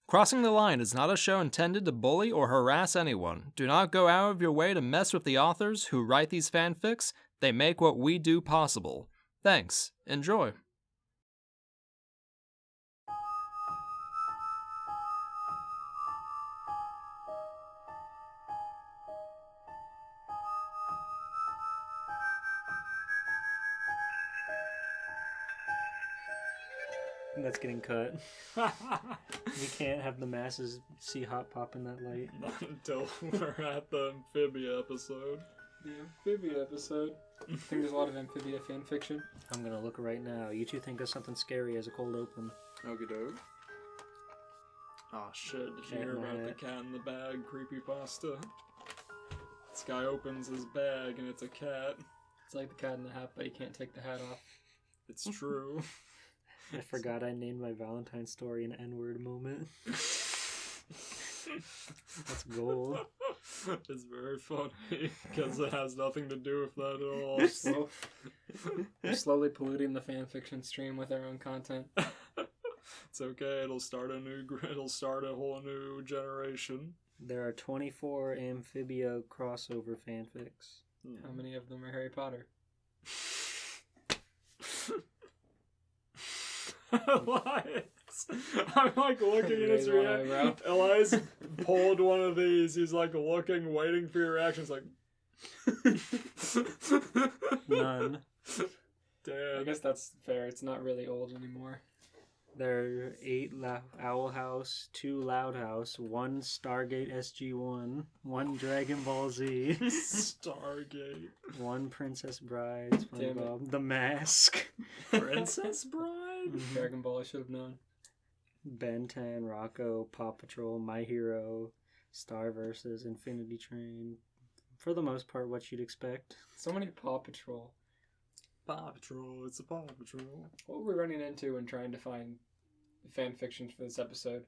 Crossing the Line is not a show intended to bully or harass anyone. Do not go out of your way to mess with the authors who write these fanfics. They make what we do possible. Thanks. Enjoy. That's getting cut. We can't have the masses see Hot Pop in that light. Not until we're at the Amphibia episode. The Amphibia episode. I think there's a lot of Amphibia fanfiction. I'm gonna look right now. You two think of something scary as a cold open. Okie doke. Oh shit, did you hear about the cat in the bag creepypasta? This guy opens his bag and it's a cat. It's like the cat in the hat, but you can't take the hat off. It's true. I forgot I named my Valentine's story an N-word moment. That's gold. It's very funny, because it has nothing to do with that at all. We're slowly polluting the fanfiction stream with our own content. It's okay, it'll start a whole new generation. There are 24 Amphibia crossover fanfics. How many of them are Harry Potter? Elias, I'm like looking at his reaction. Elias pulled one of these. He's like looking, waiting for your reaction. It's like None. Damn. I guess that's fair. It's not really old anymore. There are 8 Owl House, 2 Loud House, 1 Stargate SG-1, 1 Dragon Ball Z, Stargate, 1 Princess Bride, SpongeBob, The Mask, Princess Bride, Dragon Ball, I should have known. Ben 10, Rocco, Paw Patrol, My Hero, Star vs. Infinity Train. For the most part, what you'd expect. So many Paw Patrol. Paw Patrol, it's a Paw Patrol. What we're running into when trying to find fan fiction for this episode,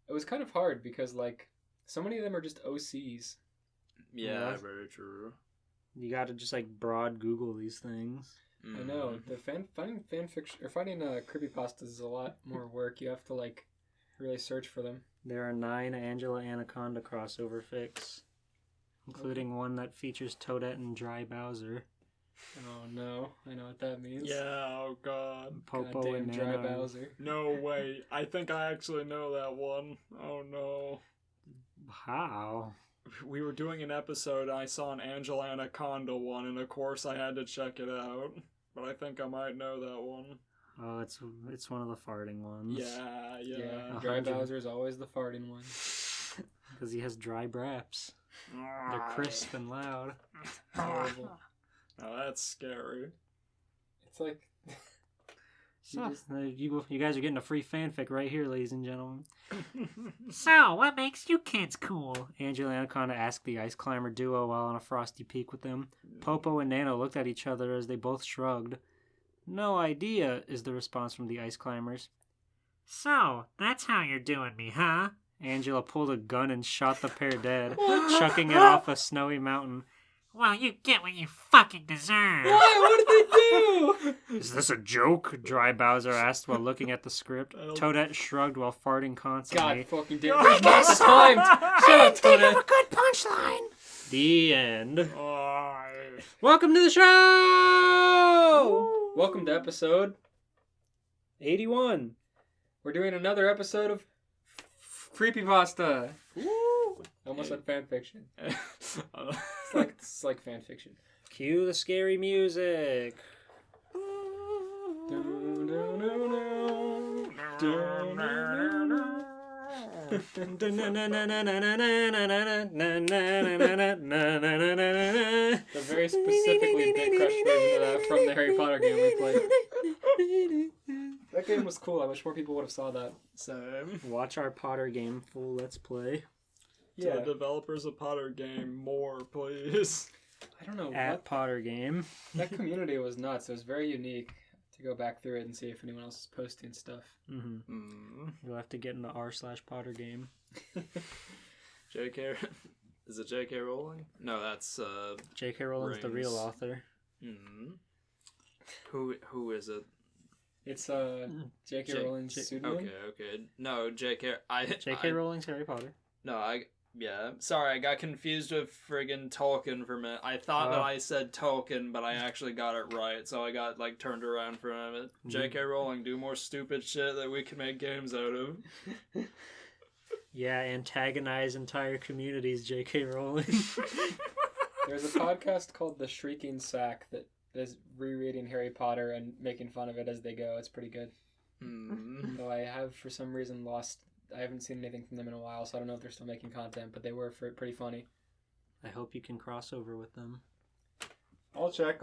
it was kind of hard because, like, so many of them are just OCs. Yeah, very true. You gotta just, like, broad Google these things. I know. Finding fan fiction, or finding creepypastas is a lot more work. You have to, like, really search for them. There are 9 Angela Anaconda crossover fics, including one that features Toadette and Dry Bowser. Oh no, I know what that means. Yeah, oh god. Popo Goddamn and Dry Nano. Bowser. No, wait. I think I actually know that one. Oh no. How? We were doing an episode, I saw an Angela Anaconda one, and of course I had to check it out. But I think I might know that one. Oh, it's one of the farting ones. Yeah. Dry Bowser is always the farting one. Because he has dry braps. They're crisp and loud. Horrible. Oh, that's scary. It's like... You guys are getting a free fanfic right here, ladies and gentlemen. So, what makes you kids cool? Angela Anaconda asked the Ice Climber duo while on a frosty peak with them. Popo and Nano looked at each other as they both shrugged. No idea, is the response from the Ice Climbers. So, that's how you're doing me, huh? Angela pulled a gun and shot the pair dead, chucking it off a snowy mountain. Well, you get what you fucking deserve. What did they do? Is this a joke? Dry Bowser asked while looking at the script. Toadette shrugged while farting constantly. God fucking damn it. It's timed. Shut up, Think of Toadette. a good punchline. The end. Oh, Welcome to the show! Welcome to episode 81. We're doing another episode of Creepypasta. woo! Almost said fanfiction. Uh, It's like fanfiction. Cue the scary music. The very specifically Dick Crush version of that from the Harry Potter game we played. That game was cool. I wish more people would have saw that. Same. Watch our Potter game full let's play. To the developers of Potter game, more, please. I don't know. At Potter game. That community was nuts. It was very unique to go back through it and see if anyone else is posting stuff. You'll have to get into r/Potter game. J.K. Is it J.K. Rowling? No, that's J.K. Rowling's the real Rings. author. Who is it? It's J.K. Rowling's pseudonym. Okay. No, J.K. J.K. Rowling's Harry Potter. No, yeah. Sorry, I got confused with friggin' Tolkien for a minute. I thought that I said Tolkien, but I actually got it right, so I got, like, turned around for a minute. J.K. Rowling, do more stupid shit that we can make games out of. Yeah, antagonize entire communities, J.K. Rowling. There's a podcast called The Shrieking Sack that is rereading Harry Potter and making fun of it as they go. It's pretty good. Though I have, for some reason, I haven't seen anything from them in a while, so I don't know if they're still making content, but they were pretty funny. I hope you can cross over with them. I'll check.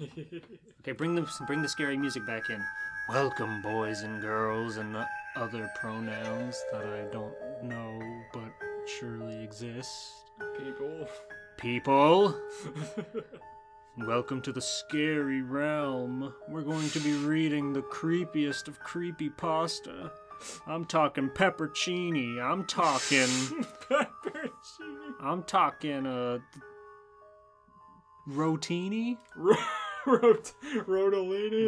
Okay, bring the scary music back in. Welcome, boys and girls, and other pronouns that I don't know but surely exist. People. Welcome to the scary realm. We're going to be reading the creepiest of creepypasta. I'm talking peppercini. I'm talking rotini. Rotolini.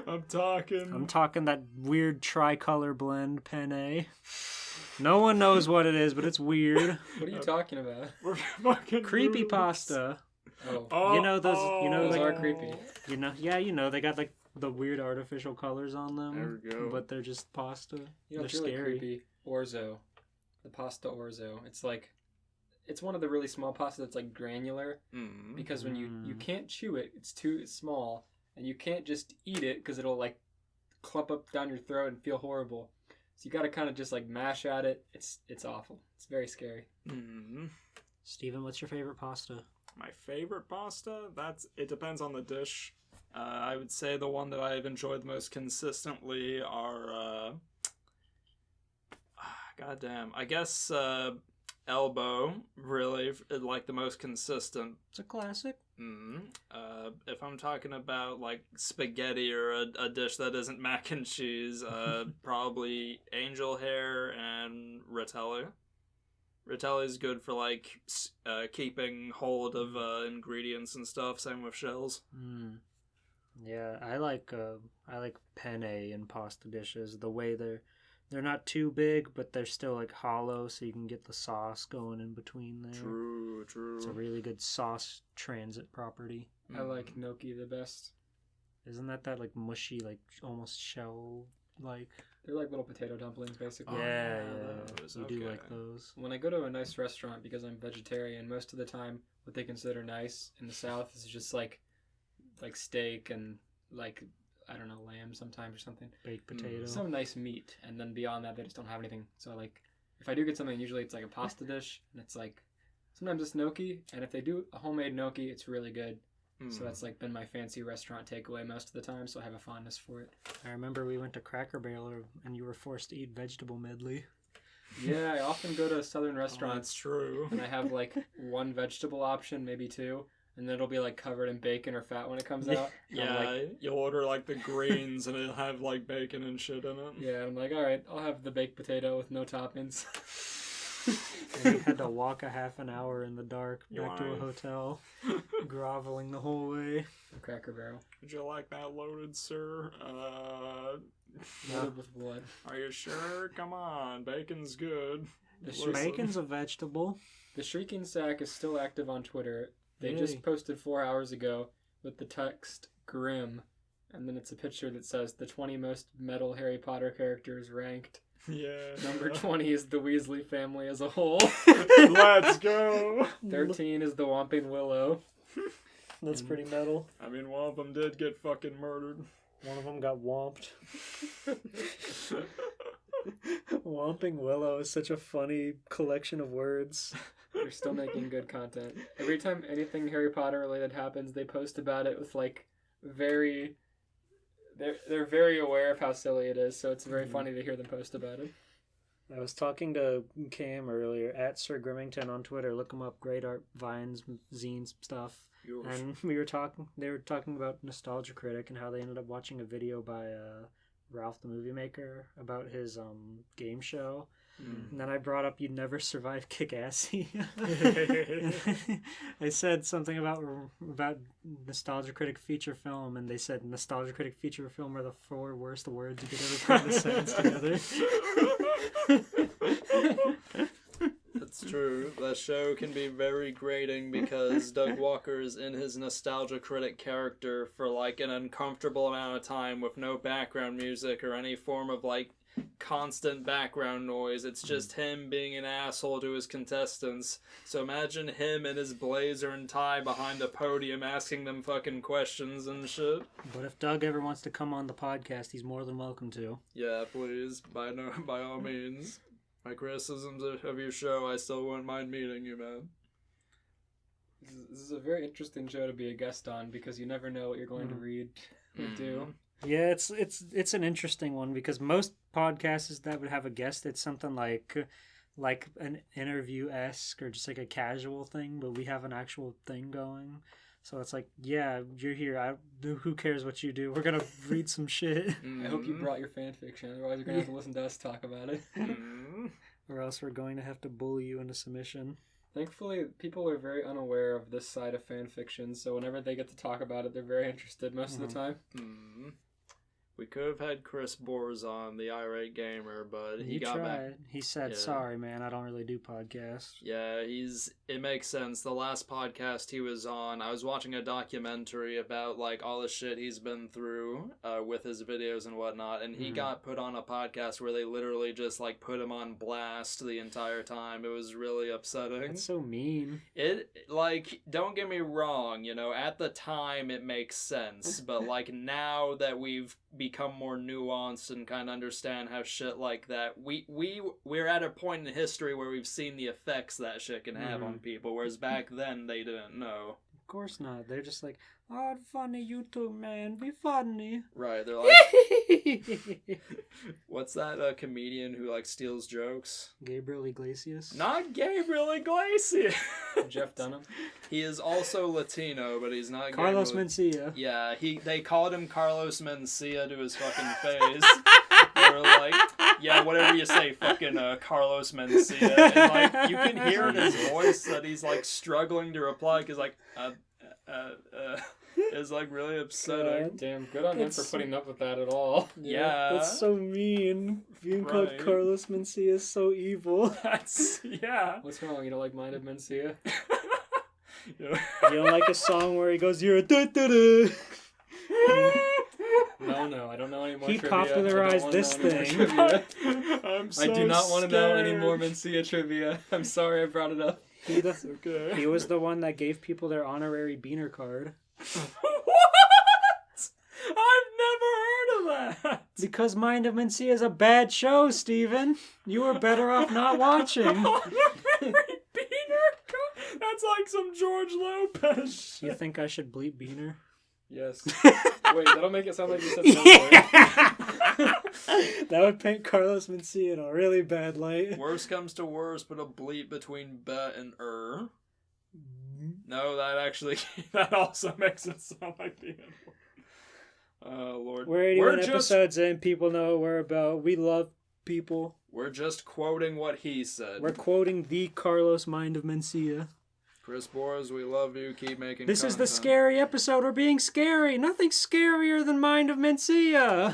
I'm talking that weird tricolor blend penne. No one knows what it is, but it's weird. What are you talking about? We're fucking Creepypasta. Oh. You know those Those like, are creepy. They got like the weird artificial colors on them. There we go. But they're just pasta. They're It's really scary. creepy. Orzo. The pasta orzo. It's one of the really small pasta that's like granular because when you can't chew it, it's too small, and you can't just eat it because it'll like clump up down your throat and feel horrible. So you got to kind of just like mash at it. It's awful. It's very scary. Steven, what's your favorite pasta? My favorite pasta? It depends on the dish. I would say the one that I've enjoyed the most consistently are goddamn. I guess elbow, really, like the most consistent. It's a classic. If I'm talking about like spaghetti or a dish that isn't mac and cheese, probably angel hair and Ritelli. Ritelli's good for like keeping hold of ingredients and stuff. Same with shells. Yeah, I like penne in pasta dishes. The way they're not too big, but they're still like hollow, so you can get the sauce going in between there. True. It's a really good sauce transit property. I like gnocchi the best. Isn't that like mushy, like almost shell like? They're like little potato dumplings, basically. Yeah. Those, You do like those. When I go to a nice restaurant, because I'm vegetarian, most of the time what they consider nice in the South is just like steak and like, I don't know, lamb sometimes or something. Baked potato. Some nice meat, and then beyond that they just don't have anything. So like, if I do get something, usually it's like a pasta dish, and it's like, sometimes it's gnocchi, and if they do a homemade gnocchi, it's really good. So that's like been my fancy restaurant takeaway most of the time, so I have a fondness for it. I remember we went to Cracker Barrel and you were forced to eat vegetable medley. Yeah, I often go to southern restaurants. That's true. And I have like one vegetable option, maybe two, and then it'll be like covered in bacon or fat when it comes out. Yeah, you'll order like the greens and it'll have like bacon and shit in it. Yeah, I'm like, all right, I'll have the baked potato with no toppings. And we had to walk a half an hour in the dark back to a hotel, groveling the whole way. Cracker Barrel. Would you like that loaded, sir? Loaded with blood. Are you sure? Come on, bacon's good. Bacon's a vegetable. The Shrieking Sack is still active on Twitter. They Yay. just posted 4 hours ago with the text "Grim," and then it's a picture that says the 20 most metal Harry Potter characters ranked. Yeah. Number 20 is the Weasley family as a whole. Let's go. 13 is the Whomping Willow. That's pretty metal. I mean, one of them did get fucking murdered. One of them got whomped. Whomping Willow is such a funny collection of words. They're still making good content. Every time anything Harry Potter related happens, they post about it with like very... They're very aware of how silly it is, so it's very funny to hear them post about it. I was talking to Cam earlier at Sir Grimmington on Twitter. Look him up. Great art, vines, zines, stuff. And they were talking about Nostalgia Critic and how they ended up watching a video by Ralph the Movie Maker about his game show. And then I brought up You'd Never Survive Kick-Assy. I said something about Nostalgia Critic feature film, and they said Nostalgia Critic feature film are the 4 worst words you could ever put in a sentence together. That's true. That show can be very grating because Doug Walker is in his Nostalgia Critic character for like an uncomfortable amount of time with no background music or any form of like constant background noise. It's just him being an asshole to his contestants. So imagine him in his blazer and tie behind a podium asking them fucking questions and shit. But if Doug ever wants to come on the podcast, he's more than welcome to. Yeah, please, by all means. My criticisms of your show, I still wouldn't mind meeting you, man. This is a very interesting show to be a guest on because you never know what you're going to read or do. Yeah, it's an interesting one because most podcasts that would have a guest, it's something like an interview-esque or just like a casual thing, but we have an actual thing going. So it's like, yeah, you're here. Who cares what you do? We're going to read some shit. I hope you brought your fan fiction, otherwise you're going to have to listen to us talk about it. Or else we're going to have to bully you into submission. Thankfully, people are very unaware of this side of fan fiction, so whenever they get to talk about it, they're very interested most of the time. We could have had Chris Bors on, the irate gamer, but he got tried. back. He said, sorry, man, I don't really do podcasts. Yeah, it makes sense. The last podcast he was on, I was watching a documentary about, like, all the shit he's been through with his videos and whatnot, and he got put on a podcast where they literally just, like, put him on blast the entire time. It was really upsetting. That's so mean. Don't get me wrong, at the time it makes sense, but, like, now that we've become more nuanced and kind of understand how shit like that, we're at a point in history where we've seen the effects that shit can have on people, whereas back then they didn't know. Of course not. They're just like, oh, funny YouTube, man, be funny. Right, they're like, what's that comedian who like steals jokes? Gabriel Iglesias? Not Gabriel Iglesias. Jeff Dunham. He is also Latino, but he's not Carlos Mencia. Yeah, they called him Carlos Mencia to his fucking face. They were like, yeah, whatever you say, fucking Carlos Mencia. And like, you can hear in his voice that he's like struggling to reply because like, it's like really upsetting. God. Damn, good on him for putting up with that at all. Yeah. That's so mean. Being called Carlos Mencia is so evil. Yeah. What's wrong? You don't like Mind of Mencia? You don't like a song where he goes, you're a da-da-da. No, I don't know any more He trivia. popularized this thing. I do not want to know any more Mencia trivia. I'm sorry I brought it up. He was the one that gave people their honorary beaner card. What? I've never heard of that. Because Mind of Mencia is a bad show, Steven. You were better off not watching. Honorary beaner card? That's like some George Lopez shit. You think I should bleep beaner? Yes. Wait, that'll make it sound like you said no. That would paint Carlos Mencia in a really bad light. Worst comes to worst, but a bleep between bet and No, that also makes it sound like the N-word. Oh, Lord. We're 81 episodes in. People know what we're about. We love people. We're just quoting what he said. We're quoting the Carlos Mind of Mencia. Chris Bors, we love you. Keep making This content. is the scary episode. We're being scary. Nothing's scarier than Mind of Mencia.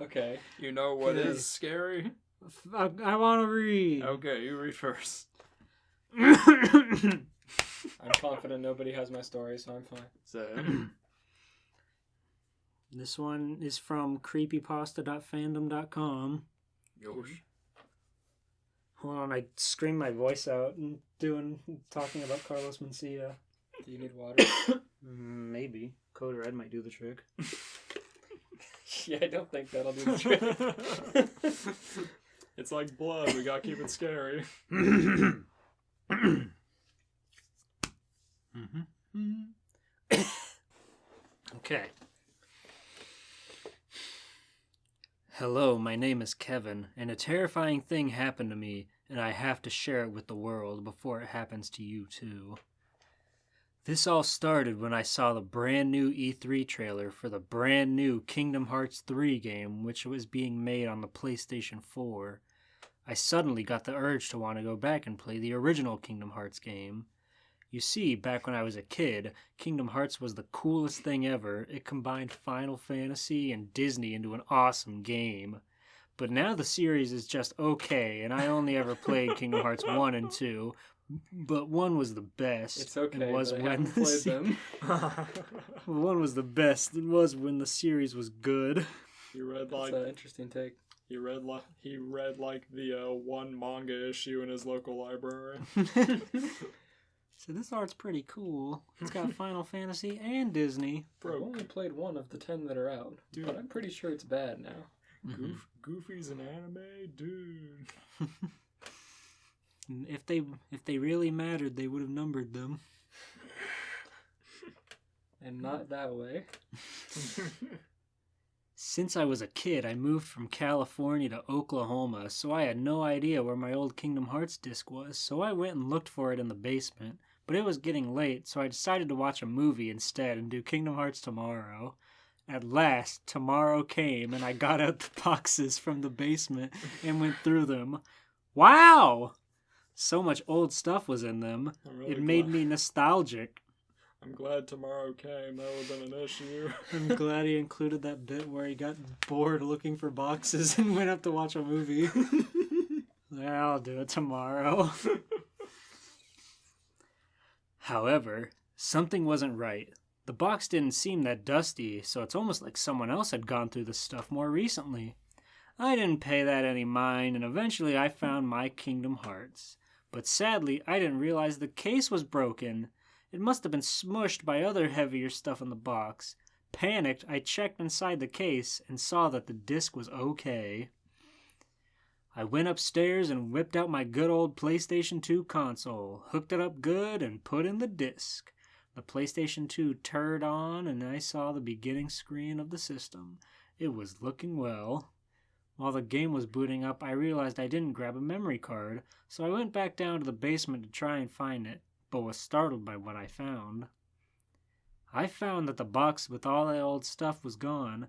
Okay. You know what is scary? I want to read. Okay, you read first. I'm confident nobody has my story, so I'm fine. So, This one is from creepypasta.fandom.com. Yosh. Hold on, I screamed my voice out and talking about Carlos Mencia. Do you need water? Maybe. Code Red might do the trick. Yeah, I don't think that'll do the trick. It's like blood. We gotta keep it scary. Okay. Hello, my name is Kevin, and a terrifying thing happened to me, and I have to share it with the world before it happens to you too. This all started when I saw the brand new E3 trailer for the brand new Kingdom Hearts 3 game, which was being made on the PlayStation 4. I suddenly got the urge to want to go back and play the original Kingdom Hearts game. You see, back when I was a kid, Kingdom Hearts was the coolest thing ever. It combined Final Fantasy and Disney into an awesome game. But now the series is just okay, and I only ever played Kingdom Hearts 1 and 2, but 1 was the best. It's okay, It was but I when haven't the played them. 1 was the best. It was when the series was good. He read That's like an interesting take. he read like the one manga issue in his local library. So this art's pretty cool. It's got Final Fantasy and Disney. I've only played 1 of the 10 that are out, Dude. but I'm pretty sure it's bad now. Goofy's an anime, dude. If they really mattered, they would have numbered them. And not that way. Since I was a kid, I moved from California to Oklahoma, so I had no idea where my old Kingdom Hearts disc was, so I went and looked for it in the basement. But it was getting late, so I decided to watch a movie instead and do Kingdom Hearts Tomorrow. At last, tomorrow came, and I got out the boxes from the basement and went through them. Wow! So much old stuff was in them. It made me nostalgic. I'm glad tomorrow came. That would have been an issue. I'm glad he included that bit where he got bored looking for boxes and went up to watch a movie. I'll do it tomorrow. However, something wasn't right. The box didn't seem that dusty, so it's almost like someone else had gone through the stuff more recently. I didn't pay that any mind, and eventually I found my Kingdom Hearts. But sadly, I didn't realize the case was broken. It must have been smushed by other heavier stuff in the box. Panicked, I checked inside the case and saw that the disc was okay. I went upstairs and whipped out my good old PlayStation 2 console, hooked it up good, and put in the disc. The PlayStation 2 turned on, and I saw the beginning screen of the system. It was looking well. While the game was booting up, I realized I didn't grab a memory card, so I went back down to the basement to try and find it, but was startled by what I found. I found that the box with all the old stuff was gone.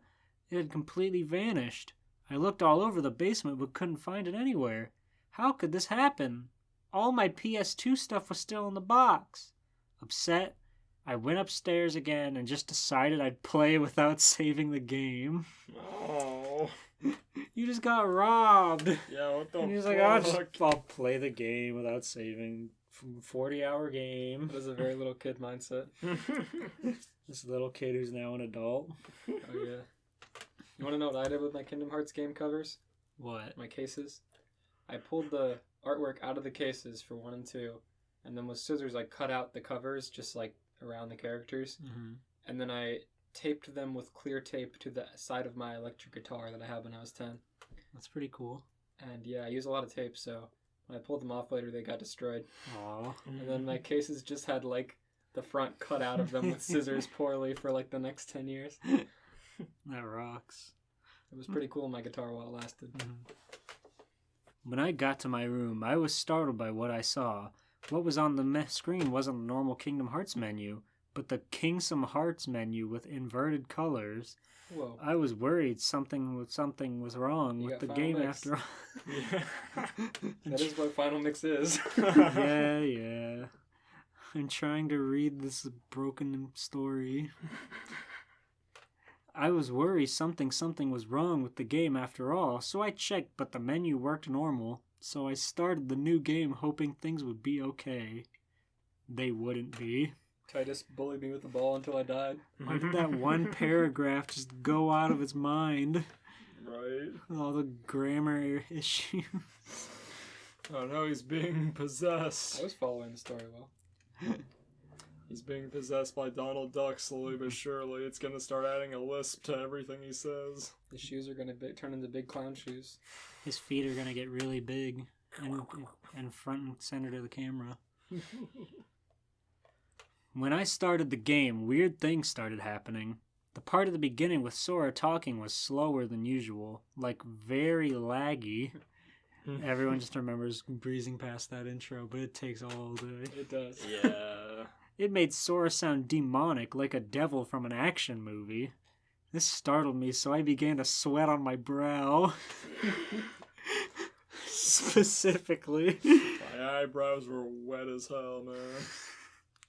It had completely vanished. I looked all over the basement but couldn't find it anywhere. How could this happen? All my PS2 stuff was still in the box. Upset, I went upstairs again and just decided I'd play without saving the game. Oh. You just got robbed. Yeah, what the And he was fuck? like, I'll play the game without saving. 40-hour game. That was a very little kid mindset. This little kid who's now an adult. Oh, yeah. You want to know what I did with my Kingdom Hearts game covers? What? My cases? I pulled the artwork out of the cases for 1 and 2, and then with scissors I cut out the covers just like around the characters, and then I taped them with clear tape to the side of my electric guitar that I had when I was 10. That's pretty cool. And yeah, I use a lot of tape, so when I pulled them off later, they got destroyed. Aw. And then my cases just had like the front cut out of them with scissors poorly for like the next 10 years. That rocks. It was pretty cool. My guitar while it lasted. When I got to my room, I was startled by what I saw. What was on the screen wasn't the normal Kingdom Hearts menu, but the Kingdom Hearts menu with inverted colors. Whoa. I was worried something was wrong You with got the Final game Mix. after all. That is what Final Mix is. Yeah. I'm trying to read this broken story. I was worried something was wrong with the game after all, so I checked, but the menu worked normal. So I started the new game hoping things would be okay. They wouldn't be. Titus bullied me with the ball until I died. Why did that one paragraph just go out of its mind? Right. With all the grammar issues. Oh no, he's being possessed. I was following the story well. He's being possessed by Donald Duck slowly but surely. It's gonna start adding a lisp to everything he says. The shoes are gonna turn into big clown shoes. His feet are gonna get really big and front and center to the camera. When I started the game, weird things started happening. The part of the beginning with Sora talking was slower than usual, like very laggy. Everyone just remembers breezing past that intro, but it takes all day. It does. Yeah. It made Sora sound demonic, like a devil from an action movie. This startled me, so I began to sweat on my brow. Specifically. My eyebrows were wet as hell, man.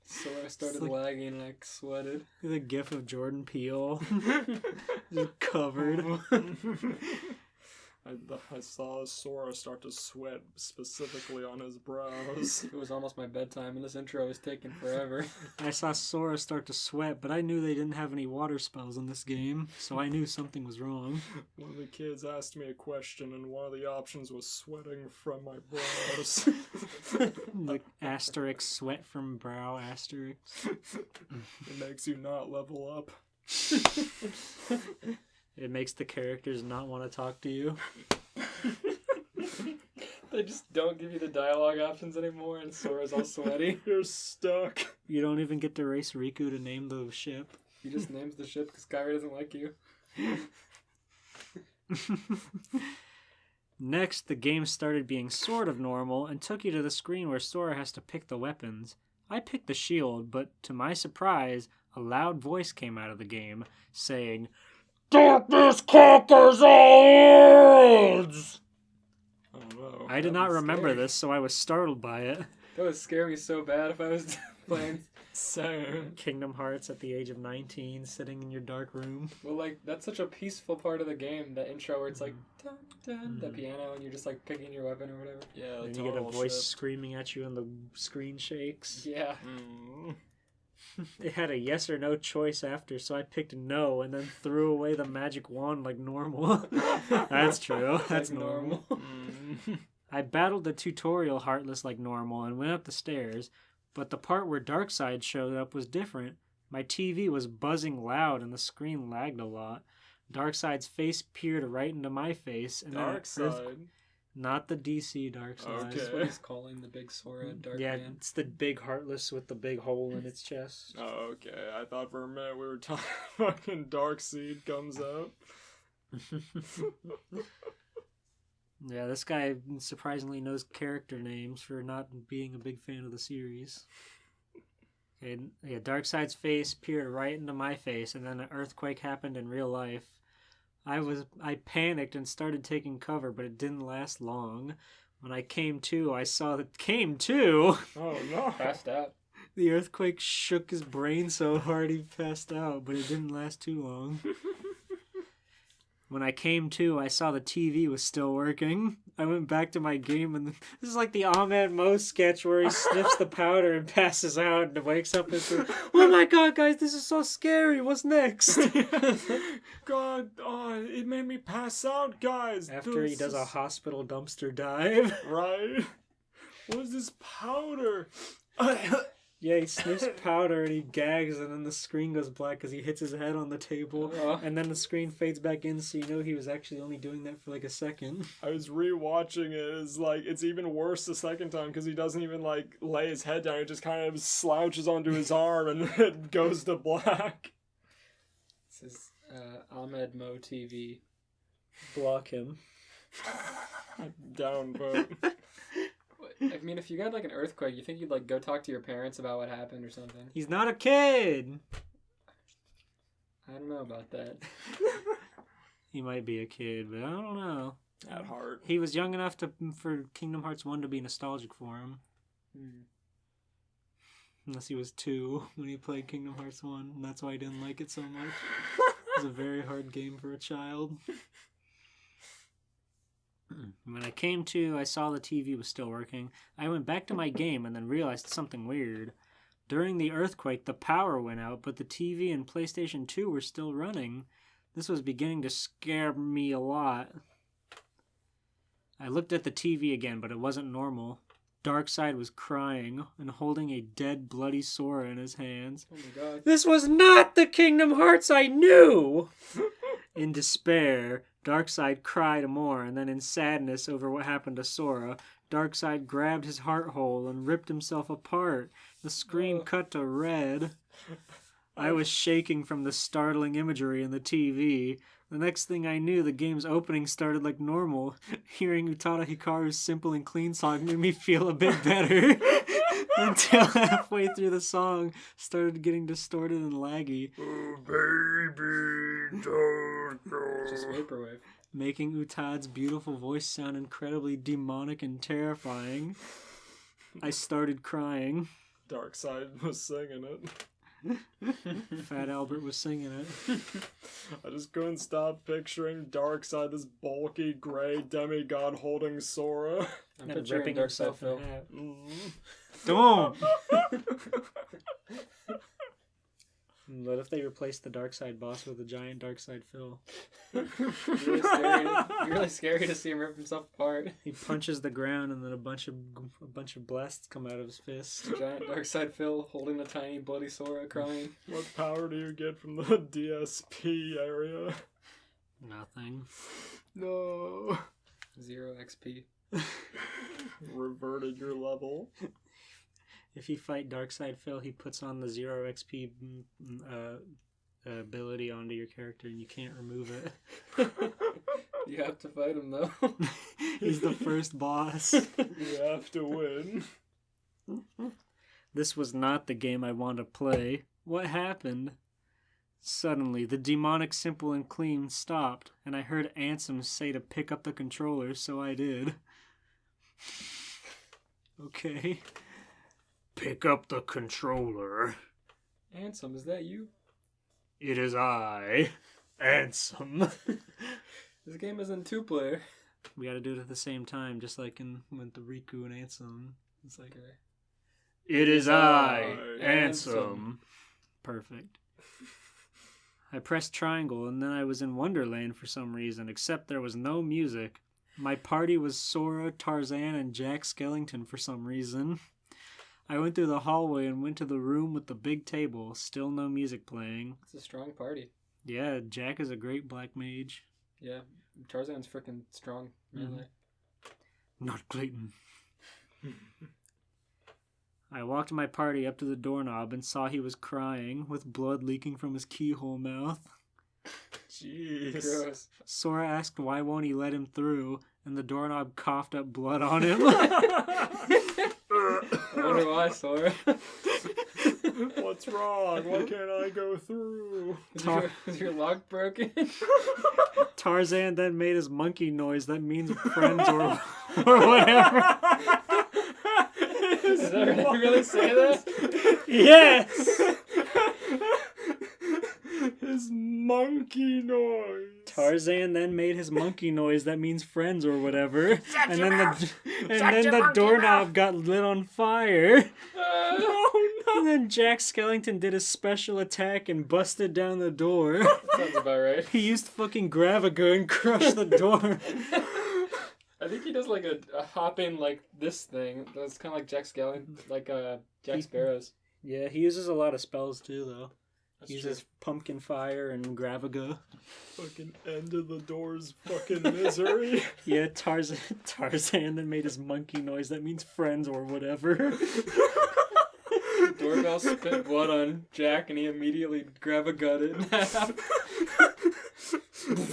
Sora started lagging and I sweated. The gif of Jordan Peele. Just covered. I saw Sora start to sweat specifically on his brows. It was almost my bedtime and this intro was taking forever. I saw Sora start to sweat, but I knew they didn't have any water spells in this game, so I knew something was wrong. One of the kids asked me a question and one of the options was sweating from my brows. Like asterisk, sweat from brow, asterisk. It makes you not level up. It makes the characters not want to talk to you. They just don't give you the dialogue options anymore and Sora's all sweaty. You're stuck. You don't even get to race Riku to name the ship. He just names the ship because Kairi doesn't like you. Next, the game started being sort of normal and took you to the screen where Sora has to pick the weapons. I picked the shield, but to my surprise, a loud voice came out of the game saying, "Darkness conquers all worlds!" Oh no. I did not remember this, so I was startled by it. That would scare me so bad if I was playing. Same. Kingdom Hearts at the age of 19, sitting in your dark room. Well, like, that's such a peaceful part of the game, that intro where it's like, dun, dun, the piano, and you're just like picking your weapon or whatever. Yeah, And you get a voice screaming at you and the screen shakes. Yeah. It had a yes or no choice after, so I picked no and then threw away the magic wand like normal. That's true. That's Like normal. I battled the tutorial Heartless like normal and went up the stairs, but the part where Darkseid showed up was different. My TV was buzzing loud and the screen lagged a lot. Darkseid's face peered right into my face. And Darkseid? Not the DC Darkseid. Okay. That's what he's calling the big Sora Dark Yeah, Man. it's the big Heartless with the big hole in its chest. Oh, okay. I thought for a minute we were talking fucking Darkseid comes out. Yeah, this guy surprisingly knows character names for not being a big fan of the series. Okay, yeah, Darkseid's face peered right into my face, and then an earthquake happened in real life. I panicked and started taking cover, but it didn't last long. When I came to, I saw that Oh no. Passed out. The earthquake shook his brain so hard he passed out, but it didn't last too long. When I came to, I saw the TV was still working. I went back to my game, and this is like the Ahmed Mo sketch where he sniffs the powder and passes out and wakes up and says, "Oh my god, guys, this is so scary. What's next?" God, it made me pass out, guys. After he does a hospital dumpster dive. Right? What is this powder? Yeah, he sniffs powder and he gags, and then the screen goes black because he hits his head on the table. And then the screen fades back in, so you know he was actually only doing that for like a second. I was rewatching it. It's even worse the second time because he doesn't even like lay his head down. He just kind of slouches onto his arm and it goes to black. This is Ahmed Mo TV. Block him. Down vote. I mean, if you got like an earthquake, you think you'd like go talk to your parents about what happened or something? He's not a kid! I don't know about that. He might be a kid, but I don't know. At heart. He was young enough for Kingdom Hearts 1 to be nostalgic for him. Unless he was 2 when he played Kingdom Hearts 1, and that's why he didn't like it so much. It was a very hard game for a child. When I came to, I saw the TV was still working. I went back to my game and then realized something weird. During the earthquake, the power went out, but the TV and PlayStation 2 were still running. This was beginning to scare me a lot. I looked at the TV again, but it wasn't normal. Darkseid was crying and holding a dead, bloody Sora in his hands. Oh my god. This was not the Kingdom Hearts I knew! In despair, Darkseid cried more, and then in sadness over what happened to Sora, Darkseid grabbed his heart hole and ripped himself apart. The screen cut to red. I was shaking from the startling imagery in the TV. The next thing I knew, the game's opening started like normal. Hearing Utada Hikaru's simple and clean song made me feel a bit better. until halfway through the song started getting distorted and laggy. Oh, baby, don't go. Just vaporwave. Making Utad's beautiful voice sound incredibly demonic and terrifying. I started crying. Darkseid was singing it. Fat Albert was singing it. I just couldn't stop picturing Darkseid, this bulky gray demigod holding Sora. I'm And picturing ripping Darkseid himself Phil. in half. Mm. Don't! What if they replaced the Darkseid boss with a giant Darkseid Phil? Really scary to see him rip himself apart. He punches the ground and then a bunch of blasts come out of his fist. Giant Darkseid Phil holding a tiny bloody Sora crying. What power do you get from the DSP area? Nothing. No. 0 XP. Reverted your level. If you fight Darkseid Phil, he puts on the 0 XP ability onto your character and you can't remove it. You have to fight him though. He's the first boss. You have to win. This was not the game I want to play. What happened? Suddenly, the demonic simple and clean stopped, and I heard Ansem say to pick up the controller, so I did. Okay. Pick up the controller. Ansem, is that you? It is I, Ansem. This game isn't 2-player. We gotta do it at the same time, just like with the Riku and Ansem. It's like, Okay. it is I, Ansem. Ansem. Perfect. I pressed triangle and then I was in Wonderland for some reason, except there was no music. My party was Sora, Tarzan, and Jack Skellington for some reason. I went through the hallway and went to the room with the big table, still no music playing. It's a strong party. Yeah, Jack is a great black mage. Yeah, Tarzan's freaking strong. Melee. Not Clayton. I walked my party up to the doorknob and saw he was crying, with blood leaking from his keyhole mouth. Jeez. Gross. Sora asked why won't he let him through, and the doorknob coughed up blood on him. I wonder why, Sora. What's wrong? Why can't I go through? Is your lock broken? Tarzan then made his monkey noise that means friends or whatever. Did I really say that? Yes! His monkey noise. Tarzan then made his monkey noise that means friends or whatever. And then the doorknob got lit on fire. Oh no. And then Jack Skellington did a special attack and busted down the door. Sounds about right. He used fucking Gravaga and crushed the door. I think he does like a hopping like this thing. That's kind of like Jack Skellington, like Jack Sparrow's. Yeah, he uses a lot of spells too, though. That's He uses Pumpkin Fire and Gravaga. Fucking end of the door's fucking misery. Yeah, Tarzan then made his monkey noise that means friends or whatever. Doorbell spit blood on Jack and he immediately Gravagutted in half.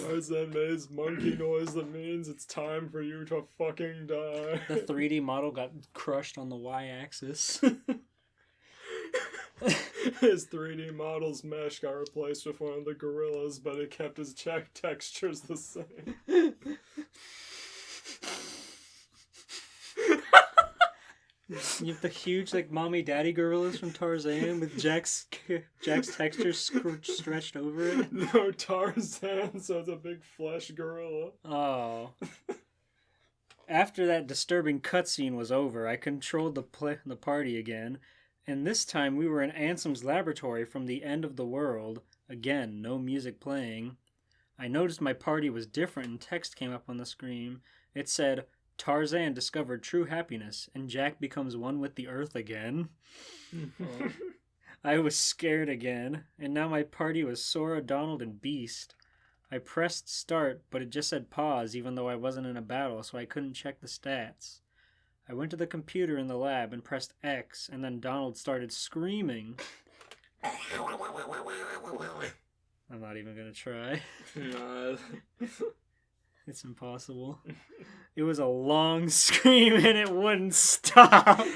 Tarzan made his monkey noise that means it's time for you to fucking die. The 3D model got crushed on the Y-axis. His 3D model's mesh got replaced with one of the gorillas, but it kept his check textures the same. You have the huge, like, mommy-daddy gorillas from Tarzan with Jack's texture stretched over it. No, Tarzan, so it's a big flesh gorilla. Oh. After that disturbing cutscene was over, I controlled the party again, and this time we were in Ansem's laboratory from the end of the world. Again, no music playing. I noticed my party was different and text came up on the screen. It said, Tarzan discovered true happiness, and Jack becomes one with the earth again. I was scared again, and now my party was Sora, Donald, and Beast. I pressed start, but it just said pause even though I wasn't in a battle, so I couldn't check the stats. I went to the computer in the lab and pressed X, and then Donald started screaming. I'm not even gonna try. It's impossible. It was a long scream and it wouldn't stop.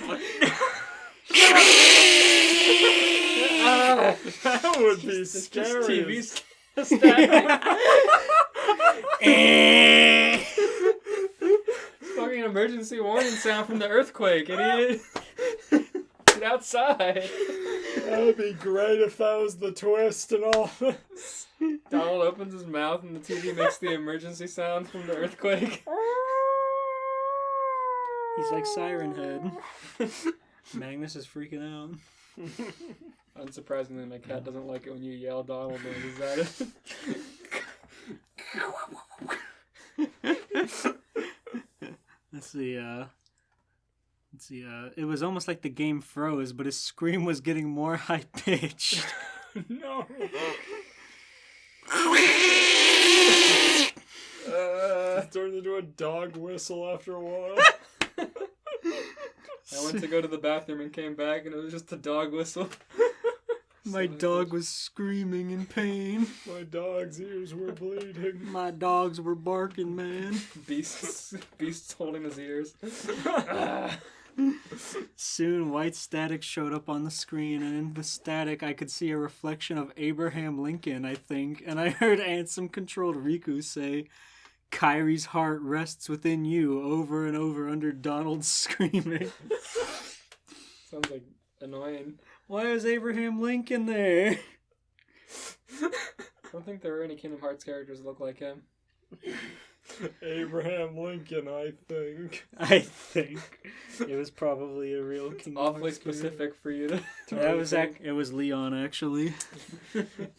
That would be scary. Just TV static. Fucking emergency warning sound from the earthquake, idiot. Get outside. That would be great if that was the twist and all this. Donald opens his mouth and the TV makes the emergency sound from the earthquake. He's like Siren Head. Magnus is freaking out. Unsurprisingly, my cat doesn't like it when you yell Donald when he's at it. Let's see, it was almost like the game froze, but his scream was getting more high-pitched. No. It turned into a dog whistle after a while. I went to go to the bathroom and came back and it was just a dog whistle. My dog was screaming in pain. My dog's ears were bleeding. My dogs were barking, man. Beast's holding his ears. Soon, white static showed up on the screen, and in the static, I could see a reflection of Abraham Lincoln, I think, and I heard Ansem-controlled Riku say, "Kyrie's heart rests within you," over and over under Donald's screaming. Sounds like annoying. Why is Abraham Lincoln there? I don't think there are any Kingdom Hearts characters that look like him. Abraham Lincoln, I think. It was probably a real Kingdom Awfully Hearts specific for you to... It was Leon, actually.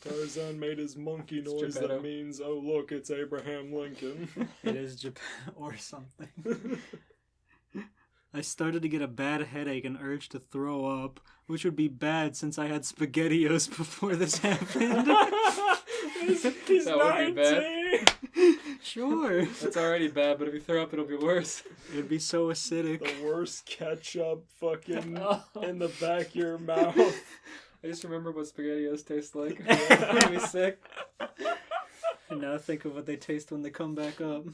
Tarzan made his monkey noise that means, oh look, it's Abraham Lincoln. It is Japan or something. I started to get a bad headache and urge to throw up, which would be bad since I had SpaghettiOs before this happened. He's that would be bad. Sure. That's already bad, but if you throw up, it'll be worse. It'd be so acidic. The worst ketchup fucking in the back of your mouth. I just remember what SpaghettiOs taste like. It's gonna be sick. And now think of what they taste when they come back up.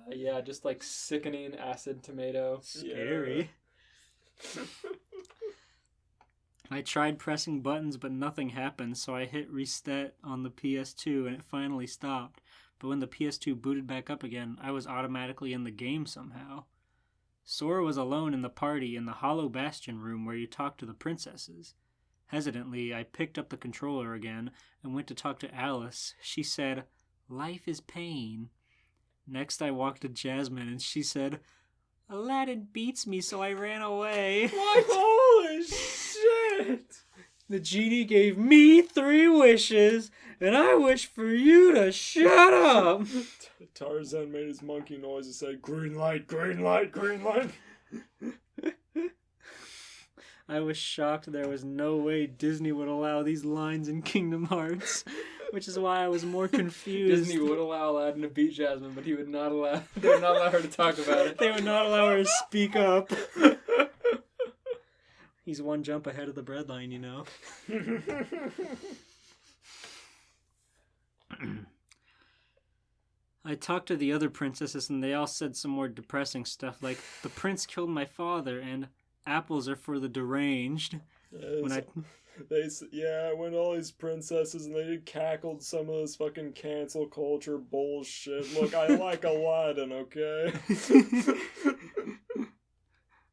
Yeah, just like sickening acid tomato. Scary. Yeah. I tried pressing buttons, but nothing happened, so I hit reset on the PS2 and it finally stopped. But when the PS2 booted back up again, I was automatically in the game somehow. Sora was alone in the party in the Hollow Bastion room where you talk to the princesses. Hesitantly, I picked up the controller again and went to talk to Alice. She said, "Life is pain." Next, I walked to Jasmine and she said, "Aladdin beats me, so I ran away." What? Holy shit! The genie gave me 3 wishes, and I wish for you to shut up. Tarzan made his monkey noise and said, "Green light, green light, green light." I was shocked there was no way Disney would allow these lines in Kingdom Hearts, which is why I was more confused. Disney would allow Aladdin to beat Jasmine, but they would not allow her to talk about it. They would not allow her to speak up. He's one jump ahead of the breadline, you know. I talked to the other princesses and they all said some more depressing stuff like, "The prince killed my father," and "apples are for the deranged." I went to all these princesses and they cackled some of this fucking cancel culture bullshit. Look, I like Aladdin, okay?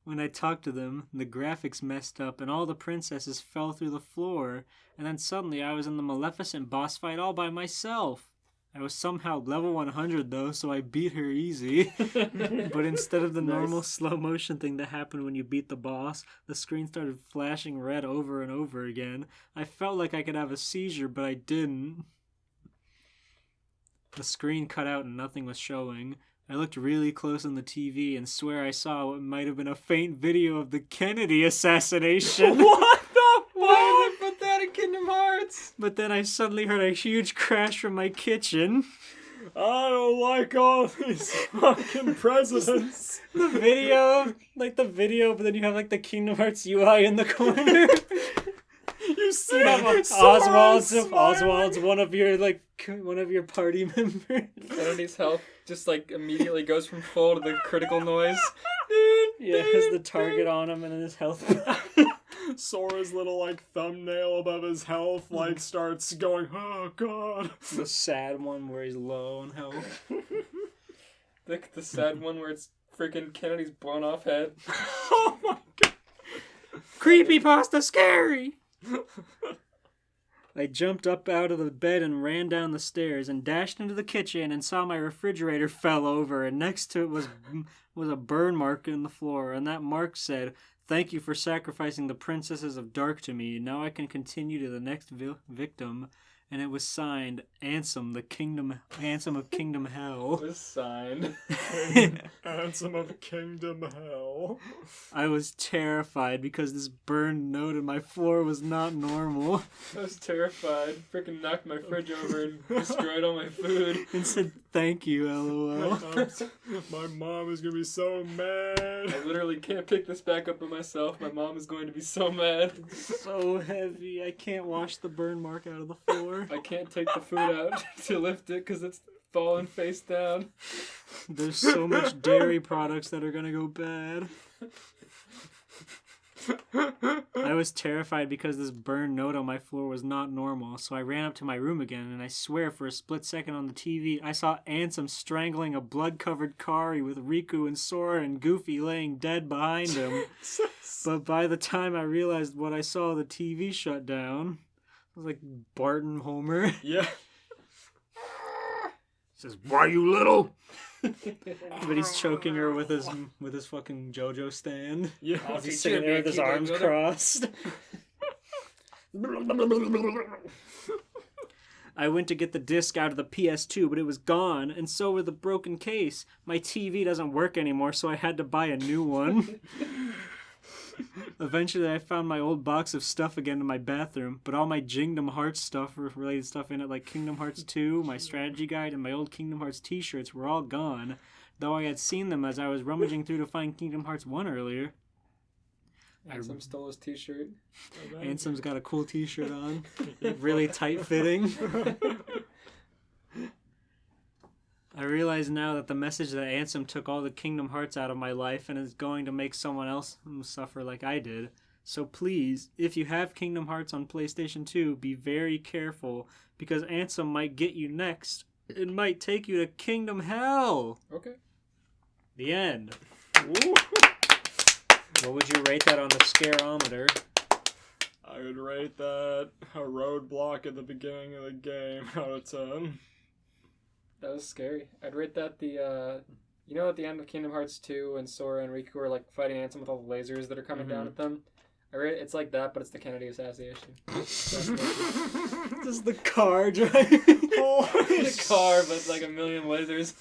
When I talked to them, the graphics messed up and all the princesses fell through the floor, and then suddenly I was in the Maleficent boss fight all by myself. I was somehow level 100 though, so I beat her easy. But instead of the normal slow motion thing that happened when you beat the boss, the screen started flashing red over and over again. I felt like I could have a seizure, but I didn't. The screen cut out and nothing was showing. I looked really close on the TV and swear I saw what might have been a faint video of the Kennedy assassination. What the Why would I put that in Kingdom Hearts? But then I suddenly heard a huge crash from my kitchen. I don't like all these fucking presidents. The video, but then you have like the Kingdom Hearts UI in the corner. You see Oswald's one of your party members. Kennedy's health just like immediately goes from full to the critical noise. Yeah, has the target on him and his health. Sora's little, like, thumbnail above his health, like, starts going, oh, God. The sad one where he's low on health. The sad one where it's freaking Kennedy's blown off head. Oh, my God. Creepypasta scary! I jumped up out of the bed and ran down the stairs and dashed into the kitchen and saw my refrigerator fell over, and next to it was a burn mark in the floor, and that mark said, "Thank you for sacrificing the princesses of Dark to me. Now I can continue to the next victim." And it was signed Ansem of Kingdom Hell. It was signed. Ansem of Kingdom Hell. I was terrified because this burned note in my floor was not normal. I was terrified. Freaking knocked my fridge over and destroyed all my food. And said, "Thank you, LOL." My mom is going to be so mad. I literally can't pick this back up by myself. My mom is going to be so mad. So heavy. I can't wash the burn mark out of the floor. I can't take the food out to lift it because it's falling face down. There's so much dairy products that are gonna go bad. I was terrified because this burned note on my floor was not normal, so I ran up to my room again, and I swear for a split second on the TV, I saw Ansem strangling a blood-covered Kari with Riku and Sora and Goofy laying dead behind him. But by the time I realized what I saw, the TV shut down. It was like Bart and Homer. Yeah. Says, "Why you little?" But he's choking her with his fucking JoJo stand. Yeah. He's sitting there with his arms crossed. I went to get the disc out of the PS2, but it was gone, and so was the broken case. My TV doesn't work anymore, so I had to buy a new one. Eventually, I found my old box of stuff again in my bathroom, but all my Kingdom Hearts stuff, related stuff in it, like Kingdom Hearts 2, my strategy guide, and my old Kingdom Hearts t-shirts were all gone, though I had seen them as I was rummaging through to find Kingdom Hearts 1 earlier. Ansem stole his t-shirt. Ansem's got a cool t-shirt on, really tight-fitting. I realize now that the message that Ansem took all the Kingdom Hearts out of my life and is going to make someone else suffer like I did. So please, if you have Kingdom Hearts on PlayStation 2, be very careful, because Ansem might get you next. It might take you to Kingdom Hell. Okay. The end. Ooh. What would you rate that on the scareometer? I would rate that a roadblock at the beginning of the game out of 10. That was scary. I'd rate that you know, at the end of Kingdom Hearts 2 when Sora and Riku are like fighting Ansem with all the lasers that are coming down at them. I rate it's like that, but it's the Kennedy assassination. This is the car driving. The car, but like a million lasers.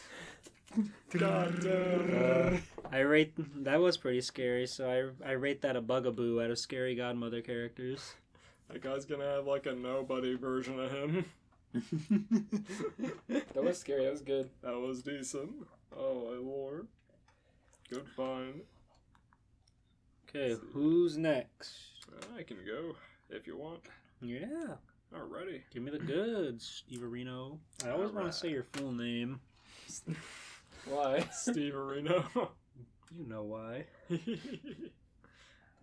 God damn. I rate that was pretty scary, so I rate that a bugaboo out of Scary Godmother characters. That guy's gonna have like a nobody version of him. That was scary. That was good. That was decent. Oh my lord. Good find. Okay, who's next? I can go if you want. Yeah. Alrighty. Give me the goods, Steve Areno. I always want to say your full name. Why? Steve Areno. You know why.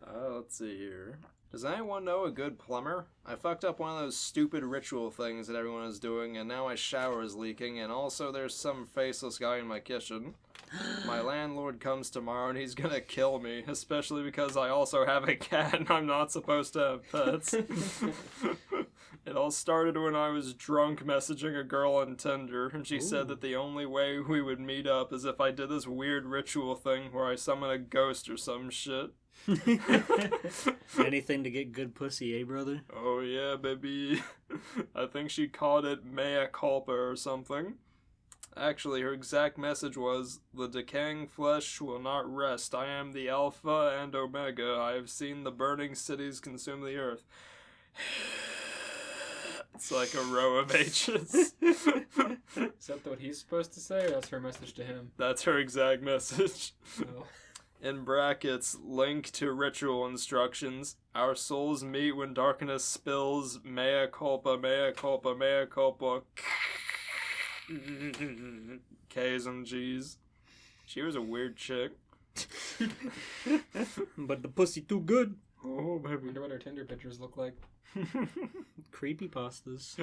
Let's see here. Does anyone know a good plumber? I fucked up one of those stupid ritual things that everyone is doing, and now my shower is leaking, and also there's some faceless guy in my kitchen. My landlord comes tomorrow, and he's gonna kill me, especially because I also have a cat, and I'm not supposed to have pets. It all started when I was drunk messaging a girl on Tinder, and she said that the only way we would meet up is if I did this weird ritual thing where I summon a ghost or some shit. Anything to get good pussy, eh, brother? Oh yeah, baby. I think she called it mea culpa or something. Actually, her exact message was, "The decaying flesh will not rest. I am the Alpha and Omega. I have seen the burning cities consume the earth." It's like a row of H's. Is that what he's supposed to say, or that's her message to him? That's her exact message. Oh. In brackets, link to ritual instructions. Our souls meet when darkness spills. Mea culpa, mea culpa, mea culpa. K's and G's. She was a weird chick. But the pussy too good. Oh, baby. I wonder what our Tinder pictures look like. Creepypastas.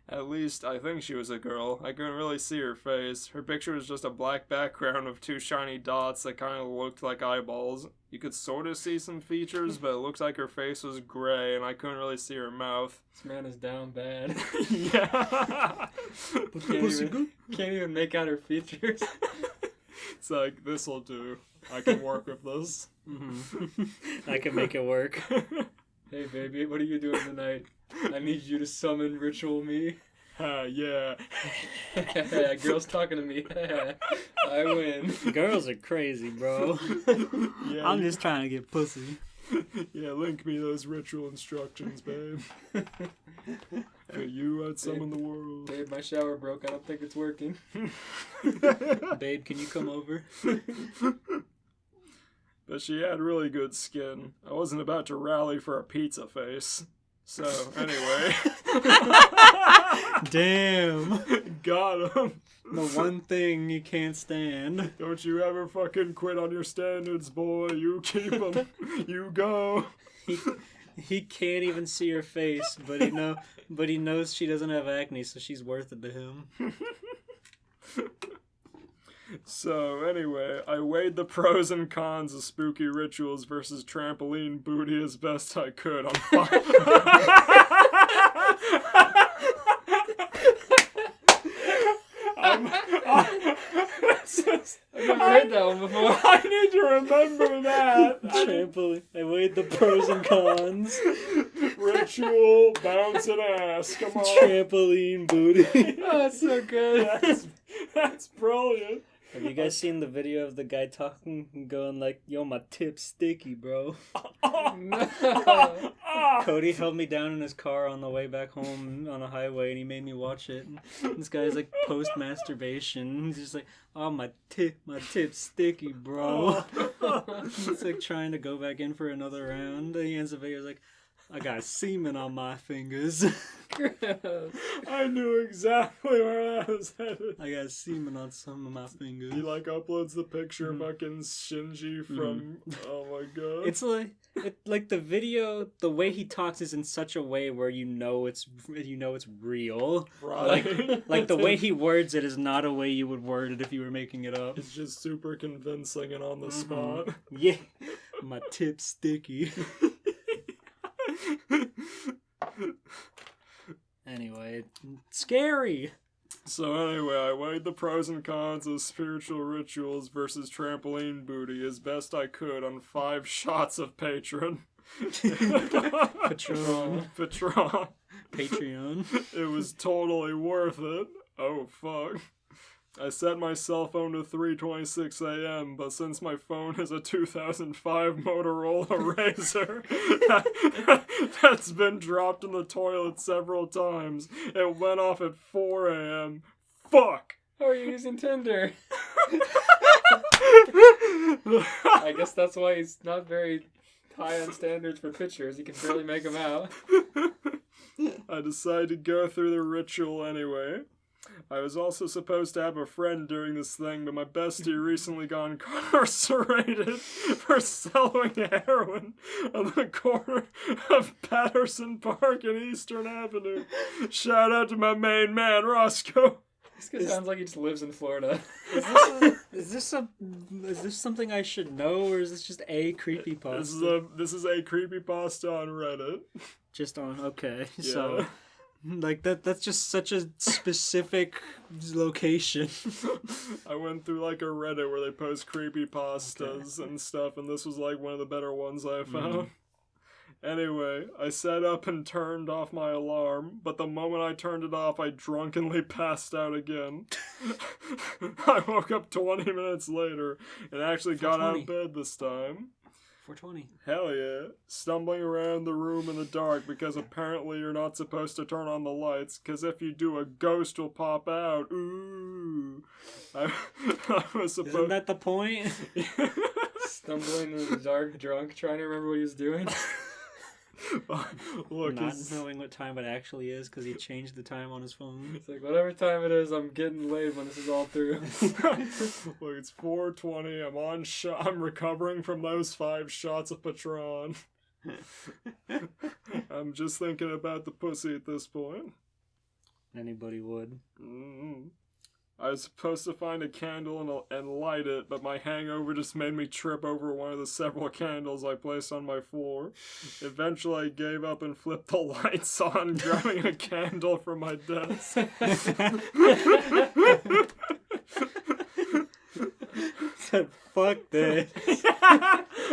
At least, I think she was a girl. I couldn't really see her face. Her picture was just a black background of two shiny dots that kind of looked like eyeballs. You could sort of see some features, but it looked like her face was gray, and I couldn't really see her mouth. This man is down bad. Yeah. Can't even make out her features. It's like, this'll do. I can work with this. Mm-hmm. I can make it work. Hey, baby, what are you doing tonight? I need you to summon ritual me. Yeah. Girls talking to me. I win. Girls are crazy, bro. Yeah, I'm just trying to get pussy. Yeah, link me those ritual instructions, babe. For you, I'd summon the world. Babe, my shower broke. I don't think it's working. Babe, can you come over? But she had really good skin. I wasn't about to rally for a pizza face. So, anyway. Damn. Got him. The one thing you can't stand. Don't you ever fucking quit on your standards, boy. You keep them. You go. He can't even see her face, but he knows she doesn't have acne, so she's worth it to him. So, anyway, I weighed the pros and cons of spooky rituals versus trampoline booty as best I could on five. I've never heard that one before. I need to remember that. Trampoline. I weighed the pros and cons. Ritual, bouncing ass. Come on. Trampoline booty. Oh, that's so good. That's brilliant. Have you guys seen the video of the guy talking and going like, yo, my tip's sticky, bro? No. Cody held me down in his car on the way back home on a highway, and he made me watch it. And this guy's like post-masturbation. He's just like, oh, my tip's sticky, bro. He's like trying to go back in for another round. And he ends the video like, I got semen on my fingers. I knew exactly where that was headed. I got semen on some of my fingers. He like uploads the picture of fucking Shinji from. Oh my god. It's like the video. The way he talks is in such a way where you know it's real. Right. Like the way he words it is not a way you would word it if you were making it up. It's just super convincing and on the spot. Yeah, my tip's sticky. Anyway, scary. So anyway, I weighed the pros and cons of spiritual rituals versus trampoline booty as best I could on 5 shots of Patron. Patron. Patreon. It was totally worth it. Oh fuck. I set my cell phone to 3:26 a.m., but since my phone is a 2005 Motorola Razr that's been dropped in the toilet several times, it went off at 4 a.m. Fuck! How are you using Tinder? I guess that's why he's not very high on standards for pictures. He can barely make them out. I decided to go through the ritual anyway. I was also supposed to have a friend during this thing, but my bestie recently got incarcerated for selling heroin on the corner of Patterson Park and Eastern Avenue. Shout out to my main man, Roscoe. This guy sounds like he just lives in Florida. Is this something I should know, or is this just a creepypasta? This is a creepypasta on Reddit. Just on, okay. Yeah. So, like, that's just such a specific location. I went through, like, a Reddit where they post creepypastas and stuff, and this was, like, one of the better ones I found. Anyway, I set up and turned off my alarm, but the moment I turned it off, I drunkenly passed out again. I woke up 20 minutes later and actually got out of bed this time. 420. Hell yeah. Stumbling around the room in the dark because apparently you're not supposed to turn on the lights, because if you do, a ghost will pop out. Ooh. I was supposed... Isn't that the point? Stumbling in the dark, drunk, trying to remember what he was doing. Look, not knowing what time it actually is because he changed the time on his phone. It's like, whatever time it is, I'm getting laid when this is all through. Look, it's 4:20. I'm on I'm recovering from those 5 shots of Patron. I'm just thinking about the pussy at this point. Anybody would. Mm-hmm. I was supposed to find a candle and light it, but my hangover just made me trip over one of the several candles I placed on my floor. Eventually, I gave up and flipped the lights on, grabbing a candle from my desk. Said, fuck this.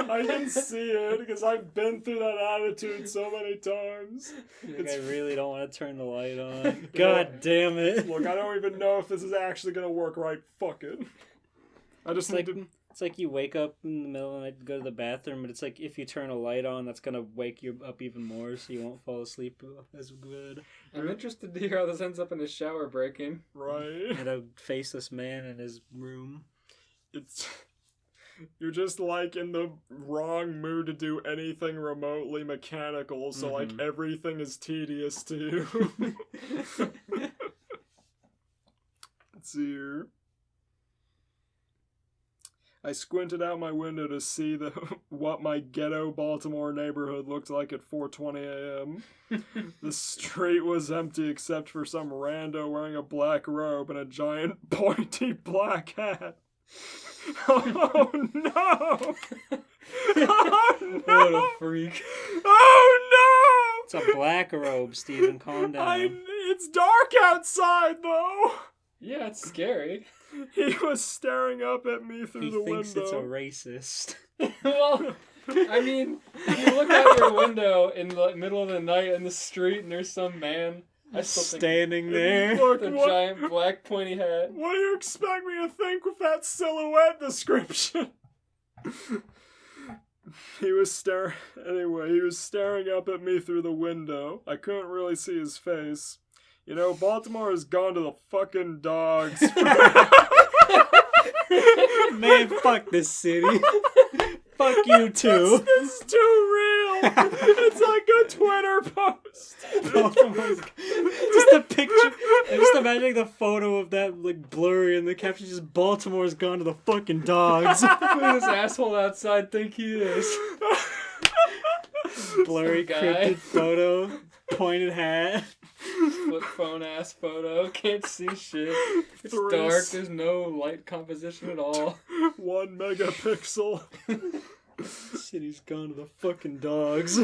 I can see it because I've been through that attitude so many times. I really don't want to turn the light on. God damn it. Look, I don't even know if this is actually going to work right. Fuck it. I just need to... It's like you wake up in the middle of the night to go to the bathroom, but it's like if you turn a light on, that's going to wake you up even more so you won't fall asleep as good. I'm interested to hear how this ends up in a shower break-in. Right. And a faceless man in his room. You're just like in the wrong mood to do anything remotely mechanical, so like everything is tedious to you. Let's see here. I squinted out my window to see what my ghetto Baltimore neighborhood looked like at 4:20 a.m. The street was empty except for some rando wearing a black robe and a giant pointy black hat. Oh no! Oh no! What a freak. Oh It's a black robe, Steven. Calm down. It's dark outside though! Yeah, it's scary. He was staring up at me through the window. He thinks it's a racist. Well, I mean, if you look out your window in the middle of the night in the street and there's some man standing there Look, with a giant black pointy hat. What do you expect me to think with that silhouette description? He was staring up at me through the window. I couldn't really see his face. You know, Baltimore has gone to the fucking dogs. Man, fuck this city. Fuck you too. It's too real. It's like a Twitter post. Just a picture. I'm just imagining the photo of that like blurry and the caption just Baltimore's gone to the fucking dogs. Who does this asshole outside think he is? Blurry cryptid photo, pointed hat. Flip phone ass photo. Can't see shit. It's dark. There's no light composition at all. 1 megapixel. City's gone to the fucking dogs.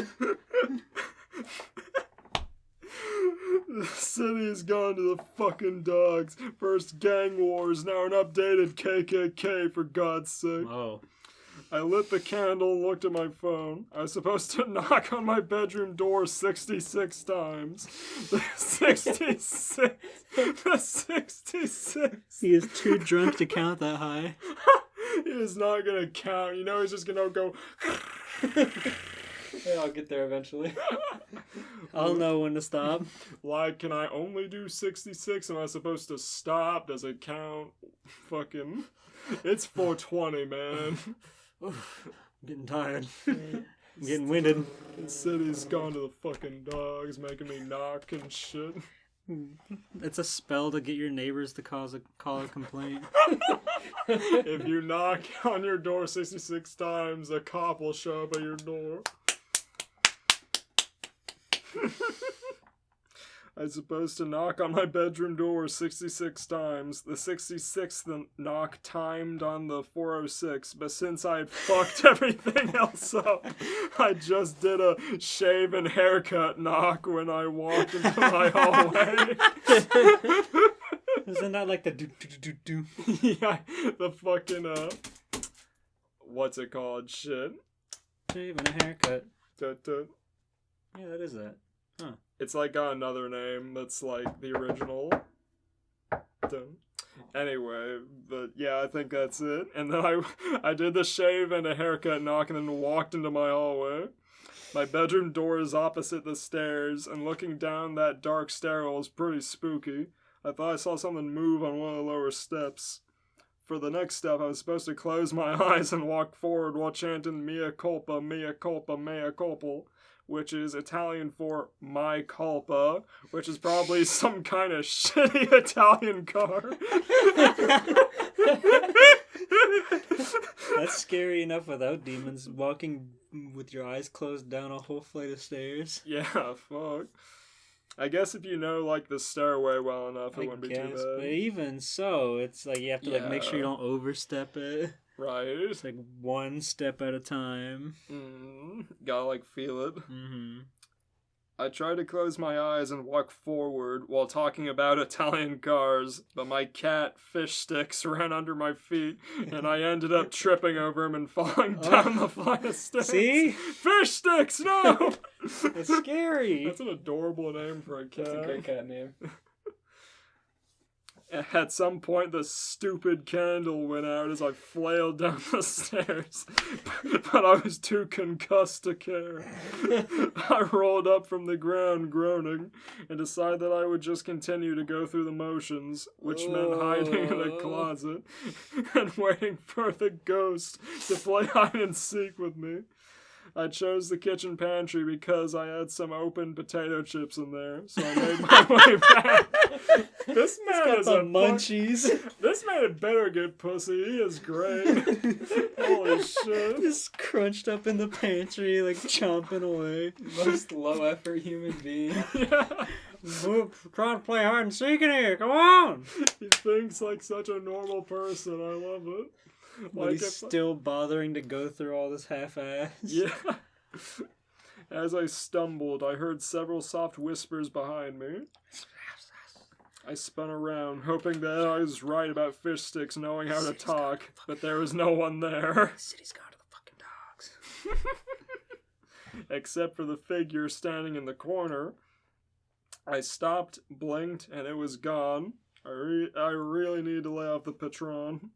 The city's gone to the fucking dogs. First gang wars, now an updated KKK, for God's sake. Oh. I lit the candle and looked at my phone. I was supposed to knock on my bedroom door 66 times. The 66. The 66. He is too drunk to count that high. He is not gonna count. You know, he's just gonna go... Yeah, I'll get there eventually. I'll know when to stop. Like, can I only do 66? Am I supposed to stop? Does it count? Fucking... It's 4:20, man. I'm getting tired. I'm getting winded. The city's gone to the fucking dogs, making me knock and shit. It's a spell to get your neighbors to call a complaint. If you knock on your door 66 times, a cop will show up at your door. I was supposed to knock on my bedroom door 66 times. The 66th knock timed on the 406, but since I had fucked everything else up, I just did a shave and haircut knock when I walked into my hallway. Isn't that like the do? Yeah, the fucking, what's it called? Shit. Shave and a haircut. Dun. Yeah, that is that. Huh. It's like got another name that's like the original. Anyway, but yeah, I think that's it. And then I did the shave and a haircut knock and then walked into my hallway. My bedroom door is opposite the stairs, and looking down that dark stairwell is pretty spooky. I thought I saw something move on one of the lower steps. For the next step, I was supposed to close my eyes and walk forward while chanting mea culpa, mea culpa, mea culpa. which is Italian for my colpa, which is probably some kind of shitty Italian car. That's scary enough without demons. Walking with your eyes closed down a whole flight of stairs. Yeah, fuck. I guess if you know, like, the stairway well enough, it wouldn't be too But bad. even so, it's like you have to like make sure you don't overstep it. Right. It's like one step at a time. Gotta, like, feel it. Mm-hmm. I tried to close my eyes and walk forward while talking about Italian cars, but my cat, Fish Sticks, ran under my feet, and I ended up tripping over him and falling down the flight of stairs. See? Fish Sticks, no! It's scary. That's an adorable name for a cat. That's a great cat name. At some point, the stupid candle went out as I flailed down the stairs, but I was too concussed to care. I rolled up from the ground groaning and decided that I would just continue to go through the motions, which meant hiding in a closet and waiting for the ghost to play hide and seek with me. I chose the kitchen pantry because I had some open potato chips in there, so I made my way back. This man is a munchies. This man had better get pussy. He is great. Holy shit. Just crunched up in the pantry, like chomping away. Most low effort human being. Yeah. Trying to play hide and seek in here. Come on. He thinks like such a normal person. I love it. But he's still bothering to go through all this half-ass. Yeah. As I stumbled, I heard several soft whispers behind me. I spun around, hoping that I was right about Fish Sticks knowing how to talk, but there was no one there. The city's gone to the fucking dogs. Except for the figure standing in the corner. I stopped, blinked, and it was gone. I really need to lay off the Patron.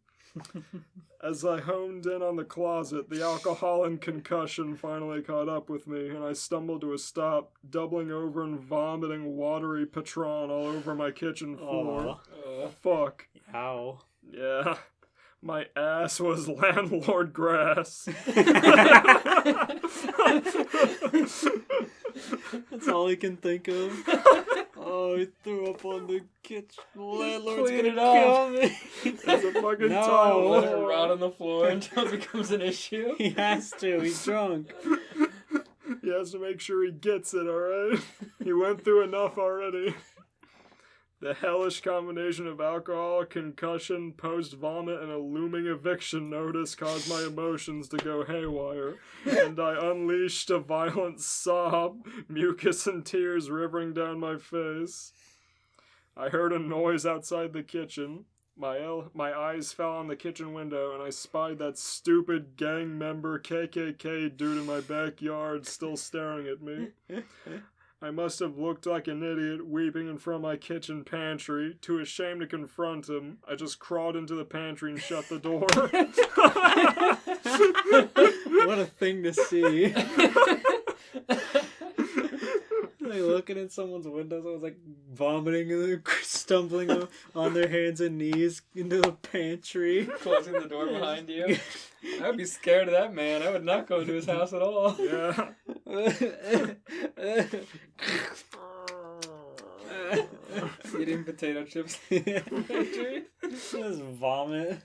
As I honed in on the closet, the alcohol and concussion finally caught up with me, and I stumbled to a stop, doubling over and vomiting watery Patron all over my kitchen floor. Fuck. Ow. Yeah. My ass was landlord grass. That's all he can think of. Oh, he threw up on the kitchen. The landlord's Clean gonna it kill up. me. There's a fucking No. tile. Let it rot on the floor until it becomes an issue. He has to. He's drunk. He has to make sure he gets it, alright? He went through enough already. The hellish combination of alcohol, concussion, post-vomit, and a looming eviction notice caused my emotions to go haywire, and I unleashed a violent sob, mucus and tears rivering down my face. I heard a noise outside the kitchen. My eyes fell on the kitchen window, and I spied that stupid gang member KKK dude in my backyard still staring at me. I must have looked like an idiot weeping in front of my kitchen pantry. Too ashamed to confront him, I just crawled into the pantry and shut the door. What a thing to see. Like looking at someone's window, someone's like vomiting and stumbling on their hands and knees into the pantry. Closing the door behind you. I would be scared of that man. I would not go into his house at all. Yeah. Eating potato chips. Just vomit.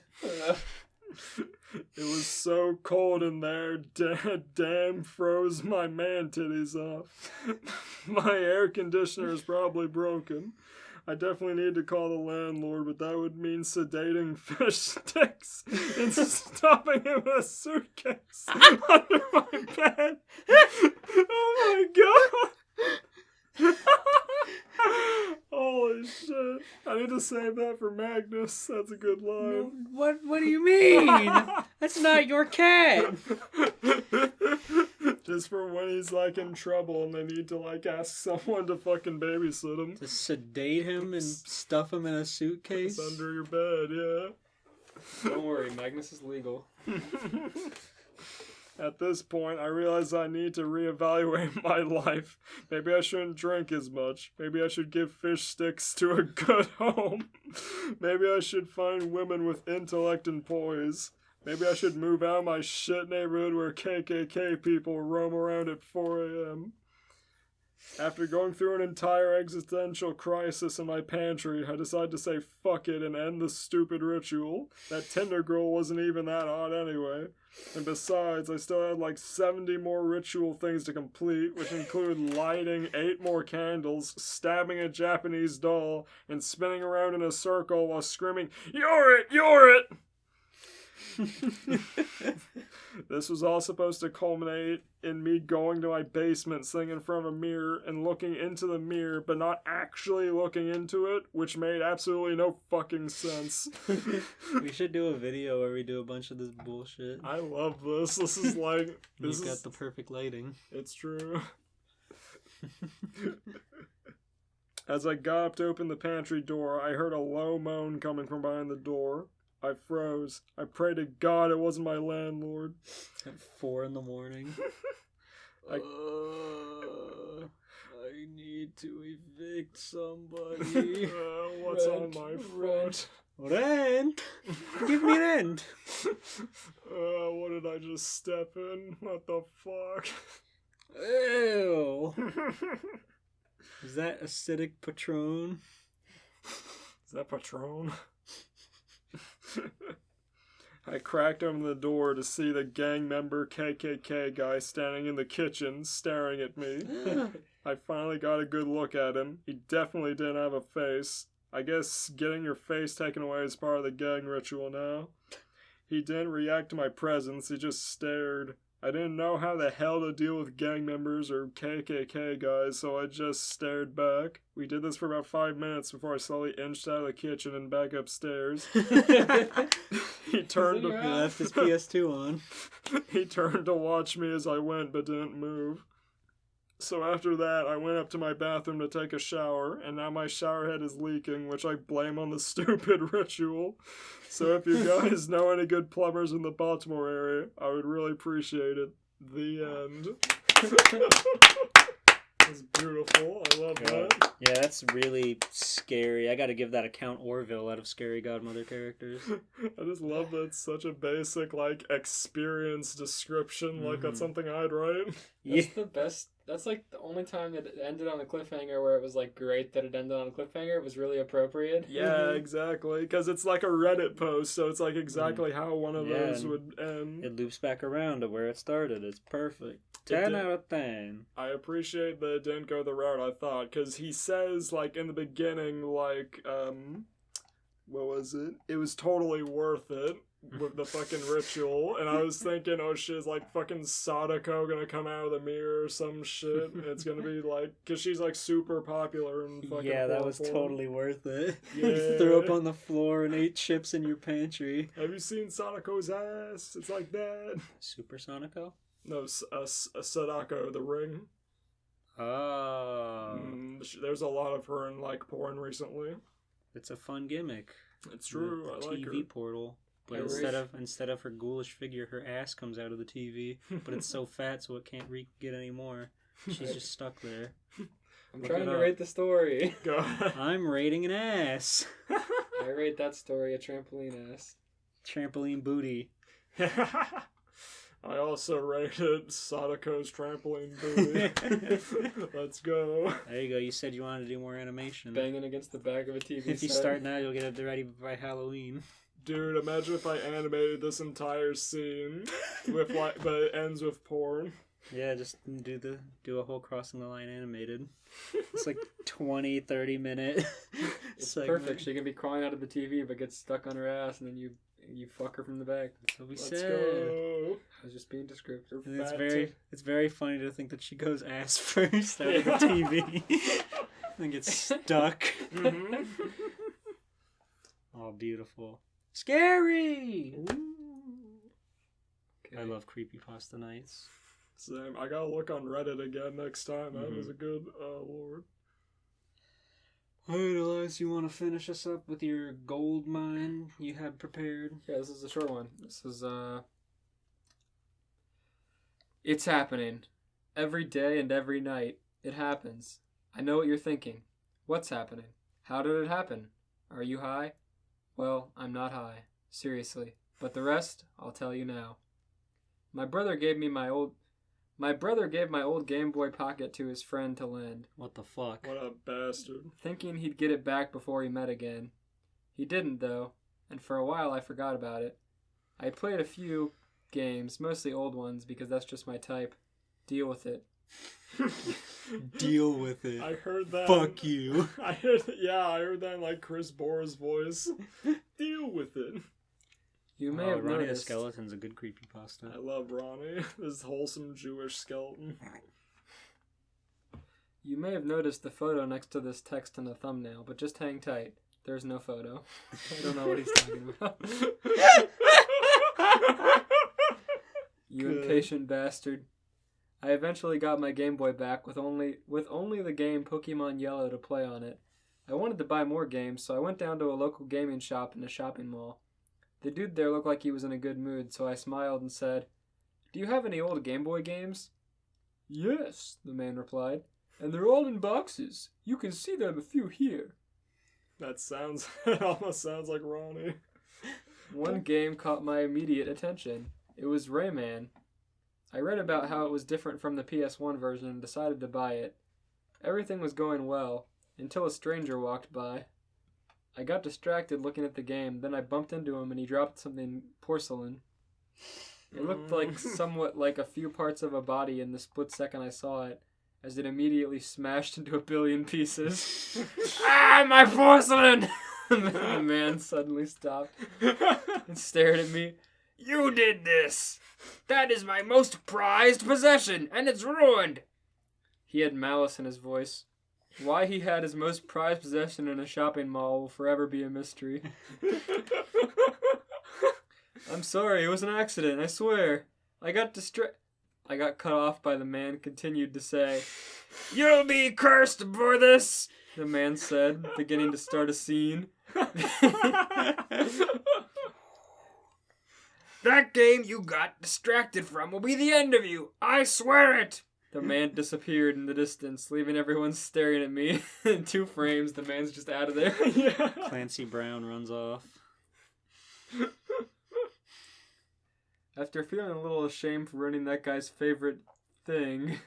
It was so cold in there, damn froze my man titties off. My air conditioner is probably broken. I definitely need to call the landlord, but that would mean sedating Fish Sticks and stuffing him in a suitcase under my bed. Oh my god! Holy shit. I need to save that for Magnus. That's a good line. What do you mean? That's not your cat. Just for when he's like in trouble and they need to like ask someone to fucking babysit him. To sedate him and stuff him in a suitcase? It's under your bed, yeah. Don't worry, Magnus is legal. At this point, I realize I need to reevaluate my life. Maybe I shouldn't drink as much. Maybe I should give Fish Sticks to a good home. Maybe I should find women with intellect and poise. Maybe I should move out of my shit neighborhood where KKK people roam around at 4 a.m. After going through an entire existential crisis in my pantry, I decided to say fuck it and end the stupid ritual. That Tinder girl wasn't even that hot anyway. And besides, I still had like 70 more ritual things to complete, which include lighting 8 more candles, stabbing a Japanese doll, and spinning around in a circle while screaming, "You're it! You're it!" This was all supposed to culminate in me going to my basement, sitting in front of a mirror, and looking into the mirror, but not actually looking into it, which made absolutely no fucking sense. We should do a video where we do a bunch of this bullshit. I love this. This is like... You've got the perfect lighting. It's true. As I got up to open the pantry door, I heard a low moan coming from behind the door. I froze. I prayed to God it wasn't my landlord. At 4 a.m. I need to evict somebody. What's on my foot? Rent! Give me rent! What did I just step in? What the fuck? Ew! Is that acidic Patron? Is that Patron? I cracked open the door to see the gang member KKK guy standing in the kitchen, staring at me. I finally got a good look at him. He definitely didn't have a face. I guess getting your face taken away is part of the gang ritual now. He didn't react to my presence, he just stared. I didn't know how the hell to deal with gang members or KKK guys, so I just stared back. We did this for about 5 minutes before I slowly inched out of the kitchen and back upstairs. He turned to... He left his PS2 on. He turned to watch me as I went, but didn't move. So after that, I went up to my bathroom to take a shower, and now my shower head is leaking, which I blame on the stupid ritual. So if you guys know any good plumbers in the Baltimore area, I would really appreciate it. The end. It's beautiful. I love that. Yeah, that's really scary. I gotta give that a Count Orville out of Scary Godmother characters. I just love that it's such a basic, like, experience description. Like, that's something I'd write. That's the best. That's like the only time that it ended on a cliffhanger where it was like great that it ended on a cliffhanger. It was really appropriate. Yeah, exactly. Because it's like a Reddit post, so it's like exactly how one of those would end. It loops back around to where it started. It's perfect. 10 out of 10. I appreciate that it didn't go the route I thought, because he says, like, in the beginning, like, what was it? It was totally worth it with the fucking ritual, and I was thinking, oh shit, is like fucking Sadako gonna come out of the mirror or some shit? And it's gonna be like, because she's like super popular and fucking Yeah, that was horrible. totally worth it. Yeah. You threw up on the floor and ate chips in your pantry. Have you seen Sadako's ass? It's like that. Super Sonico? No, Sadako, the ring. Oh. There's a lot of her in like porn recently. It's a fun gimmick. It's true. I like her. TV portal. But instead of her ghoulish figure, her ass comes out of the TV. But it's so fat, so it can't get any more. She's just stuck there. I'm trying to rate the story. Go. I'm rating an ass. I rate that story a trampoline ass. Trampoline booty. I also rated Sadako's trampoline booty. Let's go. There you go. You said you wanted to do more animation. Banging against the back of a TV If you set. start now, you'll get it ready by Halloween. Dude, imagine if I animated this entire scene with like, but it ends with porn. Yeah, just do a whole Crossing the Line animated. It's like 20, 30 minute. It's perfect. She can be crawling out of the TV but gets stuck on her ass, and then you fuck her from the back. That's what we Let's said. go. I was just being descriptive. And it's very funny to think that she goes ass first out of the TV and gets stuck. Mm-hmm. Oh, beautiful. Scary! Okay. I love Creepypasta nights. Same. I gotta look on Reddit again next time. That was a good, lord. Alright, Elias, you want to finish us up with your gold mine you had prepared? Yeah, this is a short one. This is, It's happening. Every day and every night. It happens. I know what you're thinking. What's happening? How did it happen? Are you high? Well, I'm not high. Seriously. But the rest, I'll tell you now. My brother gave my old Game Boy Pocket to his friend to lend, What the fuck? What a bastard. thinking he'd get it back before we met again. He didn't, though, and for a while I forgot about it. I played a few games, mostly old ones, because that's just my type. Deal with it. Deal with it. I heard that. Fuck you. I heard that in like Chris Bohr's voice. Deal with it. You may Oh, have Ronnie the noticed. Skeleton's a good creepypasta. I love Ronnie, this wholesome Jewish skeleton. You may have noticed the photo next to this text in the thumbnail, but just hang tight. There's no photo. I don't know what he's talking about. You impatient bastard. I eventually got my Game Boy back with only the game Pokemon Yellow to play on it. I wanted to buy more games, so I went down to a local gaming shop in a shopping mall. The dude there looked like he was in a good mood, so I smiled and said, "Do you have any old Game Boy games?" "Yes," the man replied, "and they're all in boxes. You can see them a few here." It almost sounds like Ronnie. One game caught my immediate attention. It was Rayman. I read about how it was different from the PS1 version and decided to buy it. Everything was going well, until a stranger walked by. I got distracted looking at the game, then I bumped into him and he dropped something porcelain. It looked like somewhat like a few parts of a body in the split second I saw it, as it immediately smashed into a billion pieces. Ah, my porcelain! The man suddenly stopped and stared at me. "You did this! That is my most prized possession, and it's ruined!" He had malice in his voice. Why he had his most prized possession in a shopping mall will forever be a mystery. "I'm sorry, it was an accident, I swear. I got cut off by the man continued to say. "You'll be cursed for this," the man said, beginning to start a scene. "That game you got distracted from will be the end of you. I swear it." The man disappeared in the distance, leaving everyone staring at me. In 2 frames, the man's just out of there. Yeah. Clancy Brown runs off. After feeling a little ashamed for ruining that guy's favorite thing,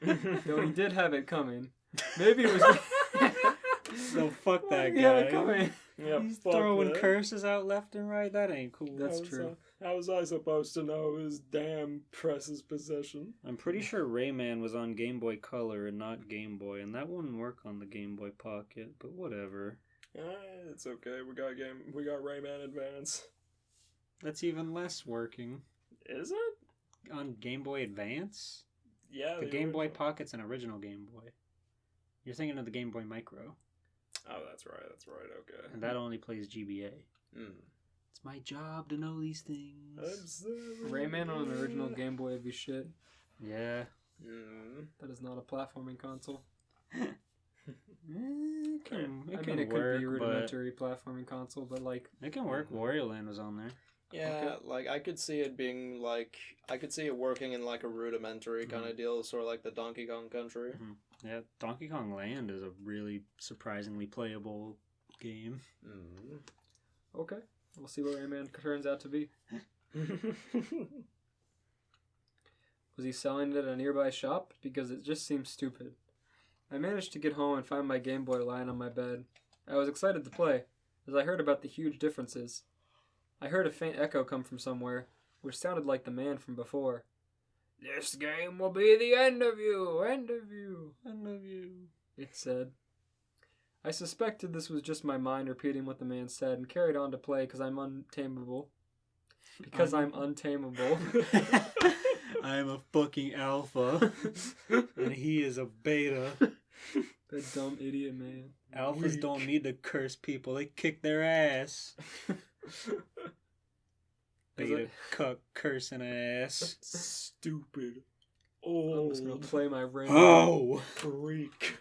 though he did have it coming. Maybe it was... No, fuck that He had it guy. coming. Yeah, He's fuck throwing that. curses out left and right. That ain't cool. That's true. How was I supposed to know his damn precious possession? I'm pretty sure Rayman was on Game Boy Color and not Game Boy, and that wouldn't work on the Game Boy Pocket, but whatever. It's okay. We got Rayman Advance. That's even less working. Is it? On Game Boy Advance? Yeah. The Game Boy Pocket's an original Game Boy. You're thinking of the Game Boy Micro, Oh, that's right. Okay. and that only plays GBA. Mm. It's my job to know these things. Rayman on an original Game Boy would be shit. Yeah. Mm. That is not a platforming console. It can It work, could be a rudimentary platforming console, but like... It can work. Wario Land was on there. Yeah, like I could see it being like I could see it working in like a rudimentary kind of deal, sort of like the Donkey Kong Country. Yeah, Donkey Kong Land is a really surprisingly playable game. Okay, we'll see what Rayman turns out to be. Was he selling it at a nearby shop? Because it just seems stupid. I managed to get home and find my Game Boy lying on my bed. I was excited to play, as I heard about the huge differences. I heard a faint echo come from somewhere, which sounded like the man from before. "This game will be the end of you, end of you, end of you," it said. I suspected this was just my mind repeating what the man said and carried on to play because I'm untamable. Because I'm untamable. I'm a fucking alpha, and he is a beta. That dumb idiot man. Alphas don't need to curse people, they kick their ass. Beta cuck cursing ass. Stupid. I'm just gonna play my Rayman. Oh! Freak.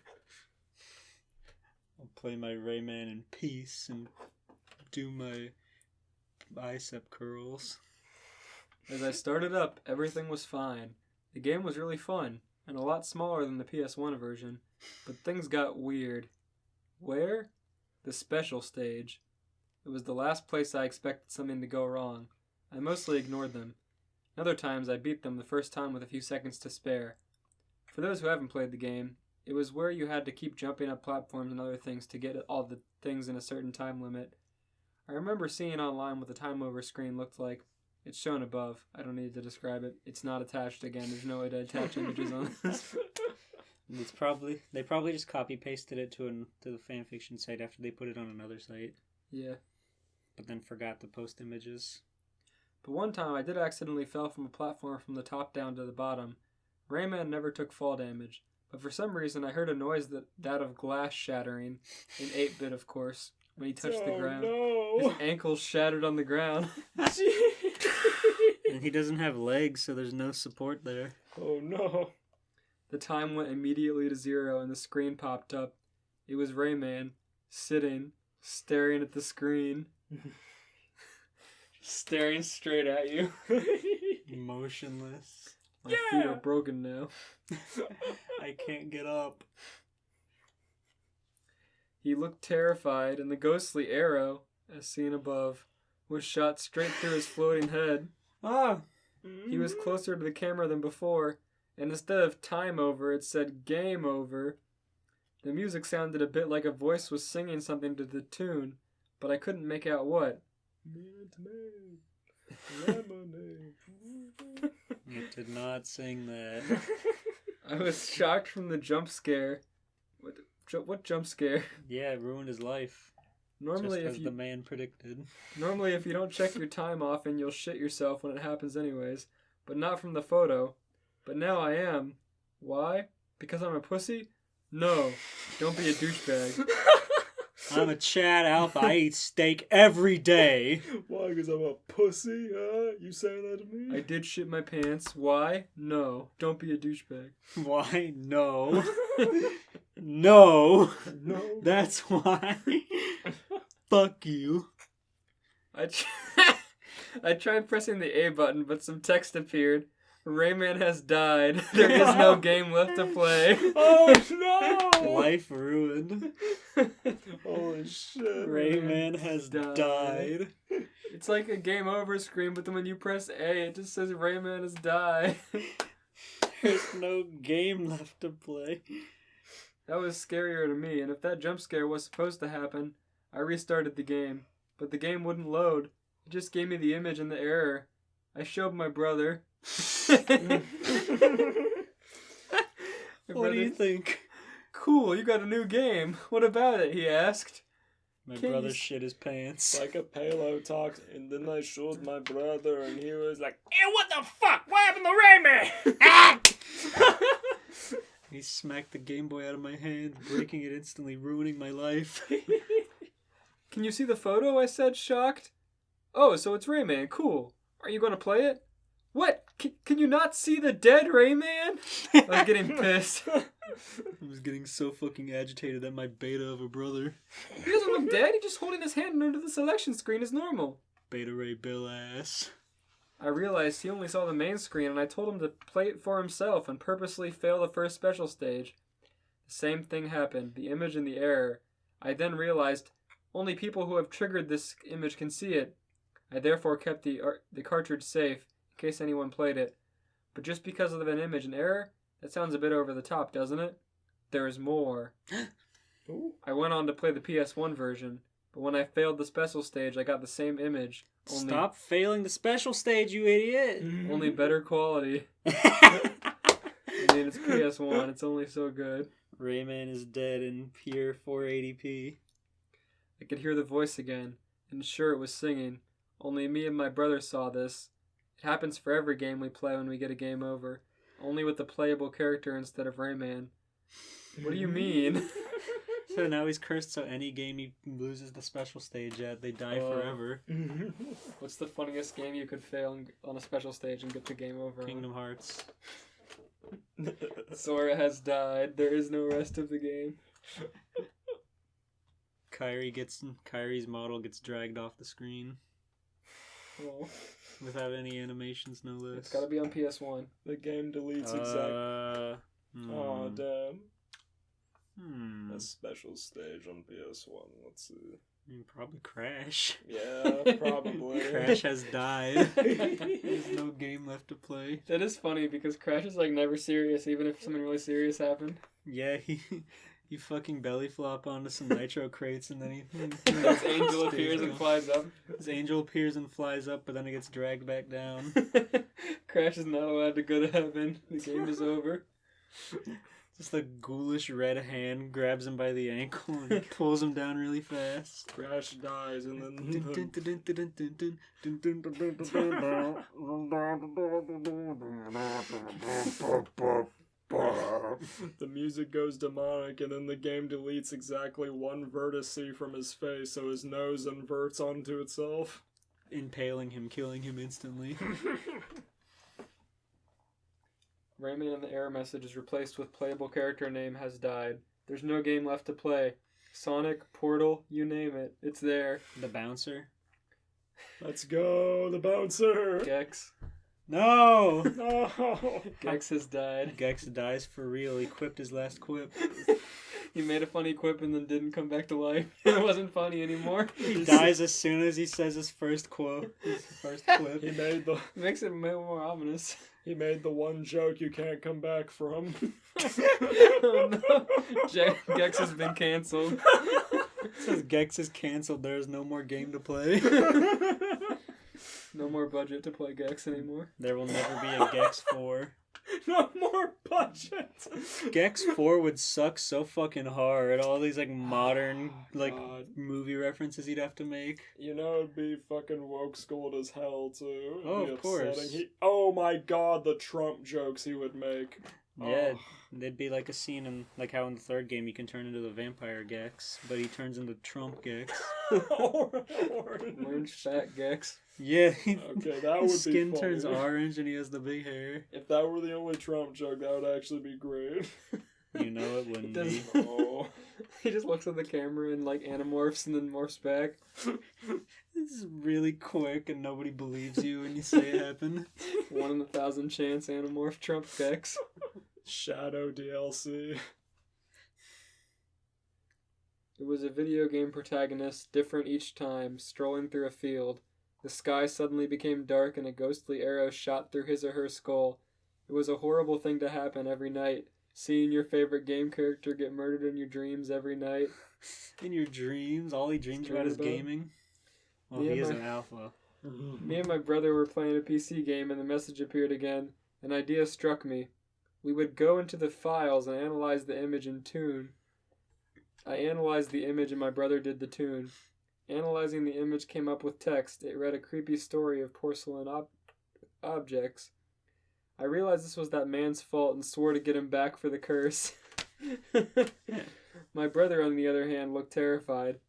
I'll play my Rayman in peace and do my bicep curls. As I started up, everything was fine. The game was really fun, and a lot smaller than the PS1 version, but things got weird. Where? The special stage. It was the last place I expected something to go wrong. I mostly ignored them. Other times I beat them the first time with a few seconds to spare. For those who haven't played the game, it was where you had to keep jumping up platforms and other things to get all the things in a certain time limit. I remember seeing online what the time over screen looked like. It's shown above. I don't need to describe it. It's not attached again. There's no way to attach images on this. They probably just copy pasted it to the fanfiction site after they put it on another site. Yeah. But then forgot to post images. But one time I did accidentally fell from a platform from the top down to the bottom. Rayman never took fall damage, but for some reason I heard a noise that of glass shattering, in 8-bit of course, when he touched the ground. No. His ankles shattered on the ground. And he doesn't have legs, so there's no support there. Oh no. The time went immediately to 0 and the screen popped up. It was Rayman, sitting, staring at the screen. Staring straight at you. Motionless. My feet are broken now. I can't get up. He looked terrified, and the ghostly arrow, as seen above, was shot straight through his floating head. Ah! He was closer to the camera than before, and instead of time over, it said game over. The music sounded a bit like a voice was singing something to the tune, but I couldn't make out what. It did not sing that. I was shocked from the jump scare. What jump scare? Yeah, it ruined his life. Normally, just as the man predicted. Normally, if you don't check your time often, you'll shit yourself when it happens anyways. But not from the photo. But now I am. Why? Because I'm a pussy? No. Don't be a douchebag. I'm a Chad Alpha. I eat steak every day. Why? Because I'm a pussy? You saying that to me? I did shit my pants. Why? No. Don't be a douchebag. Why? No. No. No. That's why. Fuck you. I tried pressing the A button, but some text appeared. Rayman has died. There is no game left to play. Oh no! Life ruined. Holy shit. Rayman has died. It's like a game over screen, but then when you press A, it just says Rayman has died. There's no game left to play. That was scarier to me, and if that jump scare was supposed to happen, I restarted the game. But the game wouldn't load. It just gave me the image and the error. I showed my brother. What do you think? Cool, you got a new game. What about it? He asked. My brother shit his pants. Like a Palo talked, and then I showed my brother, and he was like, "Hey, what the fuck? What happened to Rayman?" He smacked the Game Boy out of my hand, breaking it instantly, ruining my life. Can you see the photo? I said, shocked. Oh, so it's Rayman. Cool. Are you going to play it? What? Can you not see the dead Rayman? I was getting pissed. I was getting so fucking agitated at my beta of a brother. He doesn't look dead. He's just holding his hand under the selection screen as normal. Beta Ray Bill ass. I realized he only saw the main screen, and I told him to play it for himself and purposely fail the first special stage. The same thing happened, the image and the error. I then realized only people who have triggered this image can see it. I therefore kept the cartridge safe, in case anyone played it. But just because of an image and error, that sounds a bit over the top, doesn't it? There is more. I went on to play the PS1 version, but when I failed the special stage, I got the same image. Stop failing the special stage, you idiot! Only better quality. I mean, it's PS1. It's only so good. Rayman is dead in pure 480p. I could hear the voice again, and sure it was singing. Only me and my brother saw this. It happens for every game we play when we get a game over. Only with the playable character instead of Rayman. What do you mean? So now he's cursed, so any game he loses the special stage at, they die forever. What's the funniest game you could fail on a special stage and get the game over? Kingdom Hearts. Sora has died. There is no rest of the game. Kyrie's model gets dragged off the screen. Oh. Without any animations, no less. It's gotta be on PS1. The game deletes exactly. Oh, damn. A special stage on PS1. Let's see. Probably Crash. Yeah, probably. Crash has died. There's no game left to play. That is funny because Crash is like never serious, even if something really serious happened. Yeah, he fucking belly flop onto some nitro crates and then His angel appears and flies up. His angel appears and flies up, but then it gets dragged back down. Crash is not allowed to go to heaven. The game is over. Just the ghoulish red hand grabs him by the ankle and pulls him down really fast. Crash dies and then the music goes demonic and then the game deletes exactly one vertice from his face so his nose inverts onto itself. Impaling him, killing him instantly. Rayman in the error message is replaced with playable character name has died. There's no game left to play. Sonic, Portal, you name it. It's there. The bouncer. Let's go, the bouncer! Gex. No! No! Gex has died. Gex dies for real. He quipped his last quip. He made a funny quip and then didn't come back to life. It wasn't funny anymore. He dies as soon as he says his first quote. His first quip. He made the Makes it more ominous. He made the one joke you can't come back from. Oh no. Gex has been canceled. It says Gex is canceled. There is no more game to play. No more budget to play Gex anymore. There will never be a Gex 4. No more budget. Gex 4 would suck so fucking hard. All these like modern like God. movie references he'd have to make. You know it'd be fucking woke schooled as hell too. It'd Oh, be of course. upsetting. Oh my god, the Trump jokes he would make. Yeah, Oh. there'd be like a scene in like how in the third game you can turn into the vampire Gex, but he turns into Trump Gex. Orange fat Gex. Yeah. Okay, that would His be skin funny. turns orange and he has the big hair. If that were the only Trump joke, that would actually be great. You know it wouldn't be. Oh. He just looks at the camera and like animorphs and then morphs back. This is really quick and nobody believes you when you say it happened. 1 in 1,000 chance animorph Trump Gex. Shadow DLC. It was a video game protagonist, different each time, strolling through a field. The sky suddenly became dark and a ghostly arrow shot through his or her skull. It was a horrible thing to happen every night. Seeing your favorite game character get murdered in your dreams every night. In your dreams? All he dreams about is gaming? Well, Yeah, he is my- an alpha. Me and my brother were playing a PC game and the message appeared again. An idea struck me. We would go into the files and analyze the image in tune. I analyzed the image and my brother did the tune. Analyzing the image came up with text. It read a creepy story of porcelain objects. I realized this was that man's fault and swore to get him back for the curse. My brother, on the other hand, looked terrified.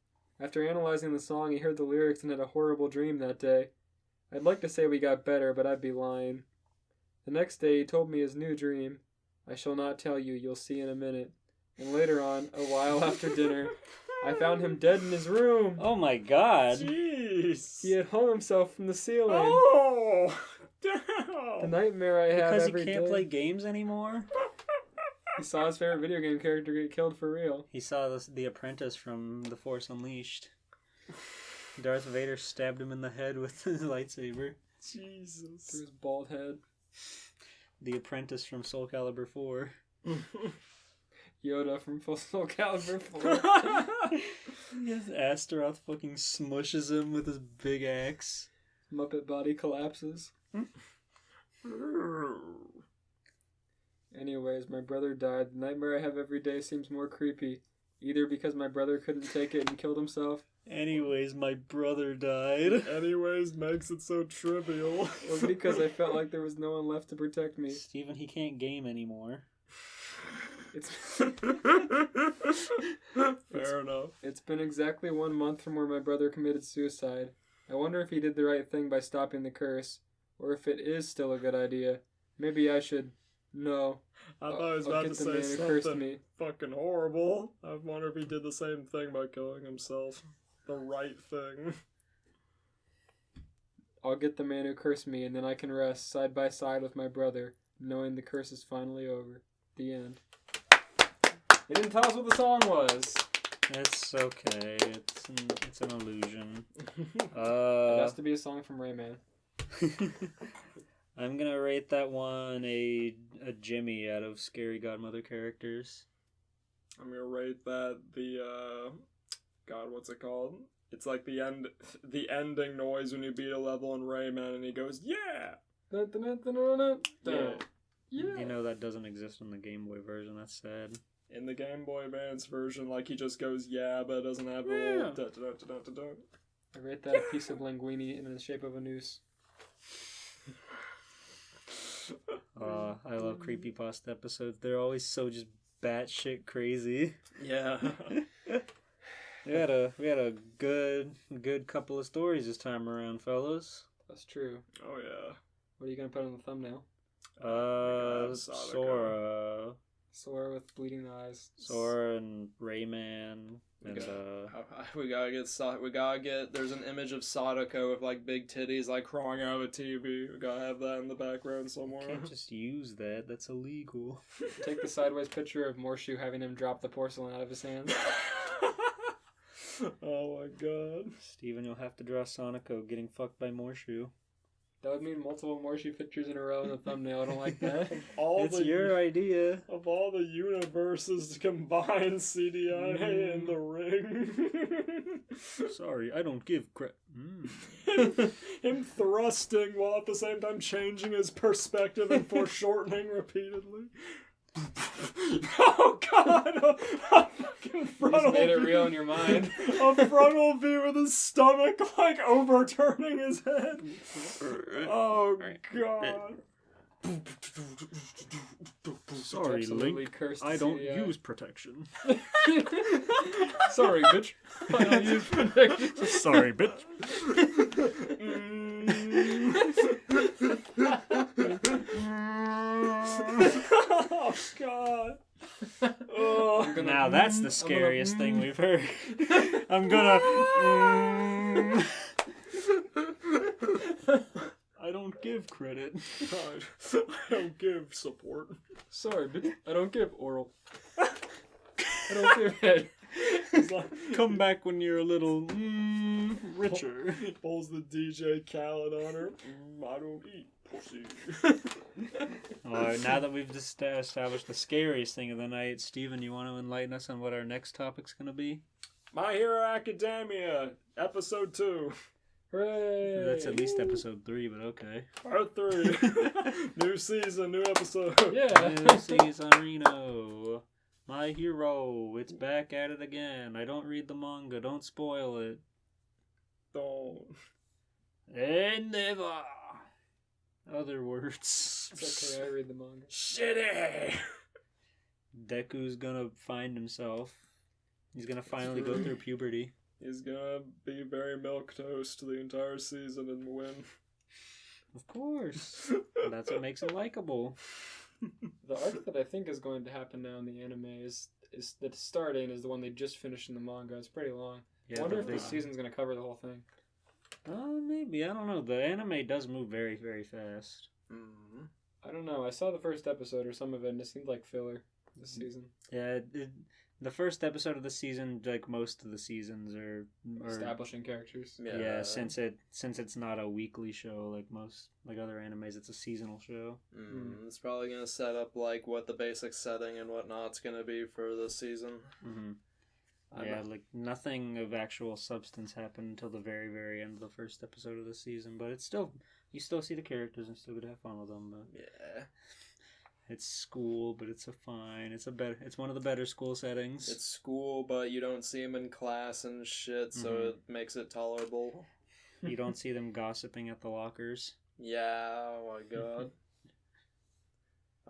After analyzing the song, he heard the lyrics and had a horrible dream that day. I'd like to say we got better, but I'd be lying. The next day, he told me his new dream. I shall not tell you, you'll see in a minute. And later on, a while after dinner, I found him dead in his room. Oh my god. Jeez. He had hung himself from the ceiling. Oh! The Damn! nightmare I had Because every he can't day. play games anymore? He saw his favorite video game character get killed for real. He saw the apprentice from The Force Unleashed. Darth Vader stabbed him in the head with his lightsaber. Jesus. Through his bald head. The apprentice from Soul Calibur 4. Yoda from Full Soul Calibur 4. Yes, Astaroth fucking smushes him with his big axe. Muppet body collapses. Anyways, my brother died. The nightmare I have every day seems more creepy. Either because my brother couldn't take it and killed himself, Anyways, my brother died. Anyways, makes it so trivial. or because I felt like there was no one left to protect me. Steven, he can't game anymore. It's Fair enough. It's been exactly 1 month from where my brother committed suicide. I wonder if he did the right thing by stopping the curse, or if it is still a good idea. Maybe I should. No. I thought I was I'll about get to the man say who cursed something me. fucking horrible. I wonder if he did the same thing by killing himself. The right thing. I'll get the man who cursed me, and then I can rest side by side with my brother, knowing the curse is finally over. The end. They didn't tell us what the song was. It's okay. It's an illusion. It has to be a song from Rayman. I'm gonna rate that one a Jimmy out of Scary Godmother characters. I'm gonna rate that the God, what's it called? It's like the ending noise when you beat a level in Rayman and he goes, yeah! Yeah. Yeah. You know that doesn't exist in the Game Boy version. That's sad. In the Game Boy Advance version, like he just goes, yeah, but it doesn't have the little da-da-da-da-da-da. I rate that a piece of linguine in the shape of a noose. I love Creepypasta episodes. They're always so just batshit crazy. Yeah. We had a good couple of stories this time around, fellas. That's true. Oh, yeah. What are you gonna put on the thumbnail? Sora. Sora with bleeding eyes. Sora and Rayman. And we gotta get there's an image of Sadako with like big titties like crawling out of a TV. We gotta have that in the background somewhere. can't just use that. That's illegal. Take the sideways picture of Morshu having him drop the porcelain out of his hands. Oh my god. Steven, you'll have to draw Sonico getting fucked by Morshu. That would mean multiple Morshu pictures in a row in the thumbnail. I don't like that. It's your idea. Of all the universes combined, CDI in the ring. Sorry, I don't give credit. Him thrusting while at the same time changing his perspective and foreshortening repeatedly. Oh god! A fucking frontal made it view. real in your mind. A frontal view with his stomach like overturning his head. Oh god. Sorry, Absolutely Link. cursed I don't CDI. use protection. Sorry, bitch. I don't use protection. Sorry, bitch. Oh god. Oh. Now that's the scariest thing we've heard. I'm gonna. I don't give credit. God. I don't give support. Sorry, bitch. I don't give oral. I don't give head. He's like, Come back when you're a little richer. pulls the DJ Khaled on her. I don't eat pussy. Alright, now that we've just established the scariest thing of the night, Steven, you want to enlighten us on what our next topic's gonna be? My Hero Academia, episode 2. Hooray! That's at least episode 3, but okay. Part 3. New season, new episode. Yeah. New season Reno. My Hero. It's back at it again. I don't read the manga. Don't spoil it. Don't. And never. Other words. It's okay, I read the manga. Shitty. Deku's gonna find himself. He's gonna finally go through puberty. He's gonna be very milquetoast the entire season and win. Of course. That's what makes him likable. The arc that I think is going to happen now in the anime is that's starting is the one they just finished in the manga. It's pretty long. Yeah, I wonder the if big- this season's going to cover the whole thing. Maybe. I don't know. The anime does move very, very fast. Mm-hmm. I don't know. I saw the first episode or some of it, and it seemed like filler this season. Yeah, the first episode of the season, like most of the seasons, are Establishing characters. yeah. Since it's not a weekly show like most other animes, it's a seasonal show. It's probably gonna set up like what the basic setting and whatnot's gonna be for this season. Mm-hmm. Yeah, like nothing of actual substance happened until the very, very end of the first episode of the season. But it's still, you still see the characters and still get to have fun with them. But Yeah. it's school, but it's fine. It's one of the better school settings. It's school, but you don't see them in class and shit, so Mhm. it makes it tolerable. You don't see them gossiping at the lockers. Yeah, oh my god.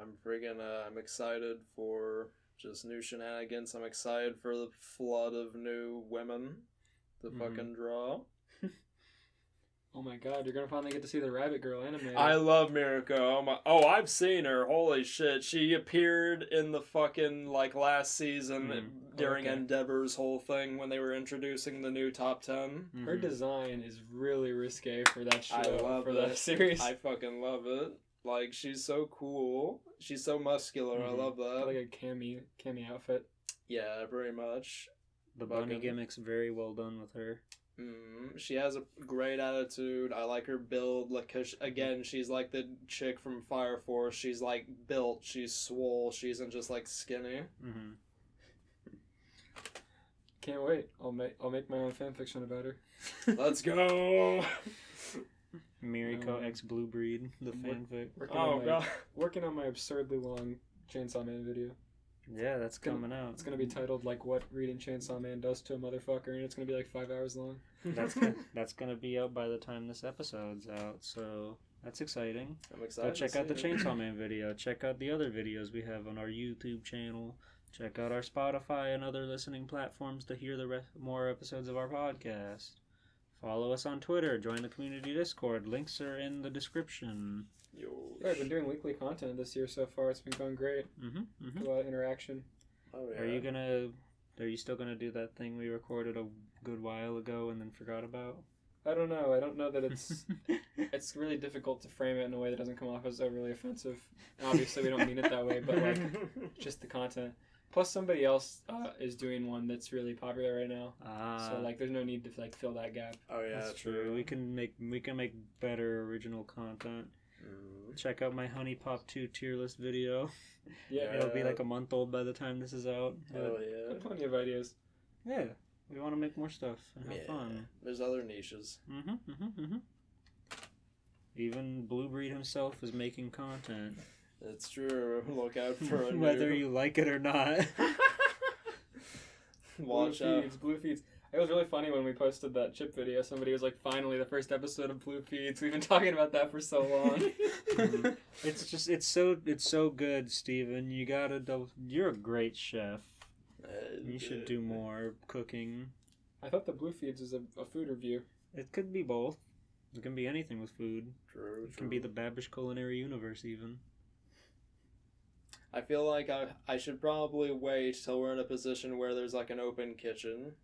I'm excited for just new shenanigans. I'm excited for the flood of new women to fucking draw. Oh my god, you're going to finally get to see the Rabbit Girl anime. I love Mirko. I've seen her. Holy shit. She appeared in the fucking, like, last season during Okay. Endeavor's whole thing when they were introducing the new top 10. Her design is really risque for that show. I love for it. that series. I fucking love it. Like, she's so cool. She's so muscular. I love that. Like a cami outfit. Yeah, very much. The bunny Buggin'. gimmick's very well done with her. She has a great attitude. I like her build. Like, cause again, she's like the chick from Fire Force. She's like built. She's swole. She isn't just like skinny. Mm-hmm. Can't wait. I'll make my own fanfiction about her. Let's go. Miriko X Blue Breed, the fanfic. Working on my absurdly long Chainsaw Man video. Yeah, that's coming out. It's gonna be titled like "What Reading Chainsaw Man Does to a Motherfucker," and it's gonna be like 5 hours long. That's gonna be out by the time this episode's out, so that's exciting. I'm excited. Go check out the Chainsaw Man video. Check out the other videos we have on our YouTube channel. Check out our Spotify and other listening platforms to hear the more episodes of our podcast. Follow us on Twitter. Join the community Discord. Links are in the description. I've been doing weekly content this year so far. It's been going great. A lot of interaction. Oh, yeah. Are you still gonna do that thing we recorded a good while ago and then forgot about? I don't know. I don't know that it's it's really difficult to frame it in a way that doesn't come off as overly offensive. Obviously, we don't mean it that way, but like just the content. Plus, somebody else is doing one that's really popular right now. So like, there's no need to like fill that gap. Oh yeah, that's true. We can make better original content. Check out my Honey Pop 2 tier list video. Yeah, it'll be like a month old by the time this is out. Oh yeah, plenty of ideas. Yeah, we want to make more stuff and have fun. There's other niches. Even Blue Breed himself is making content. It's true. Look out for a whether you like it or not. Watch out. Blue feeds. It was really funny when we posted that chip video. Somebody was like, "Finally, the first episode of Blue Feeds. We've been talking about that for so long." It's so good, Steven. You're a great chef. You should do more cooking. I thought the Blue Feeds is a food review. It could be both. It can be anything with food. True. It can be the Babish culinary universe, even. I feel like I should probably wait till we're in a position where there's like an open kitchen.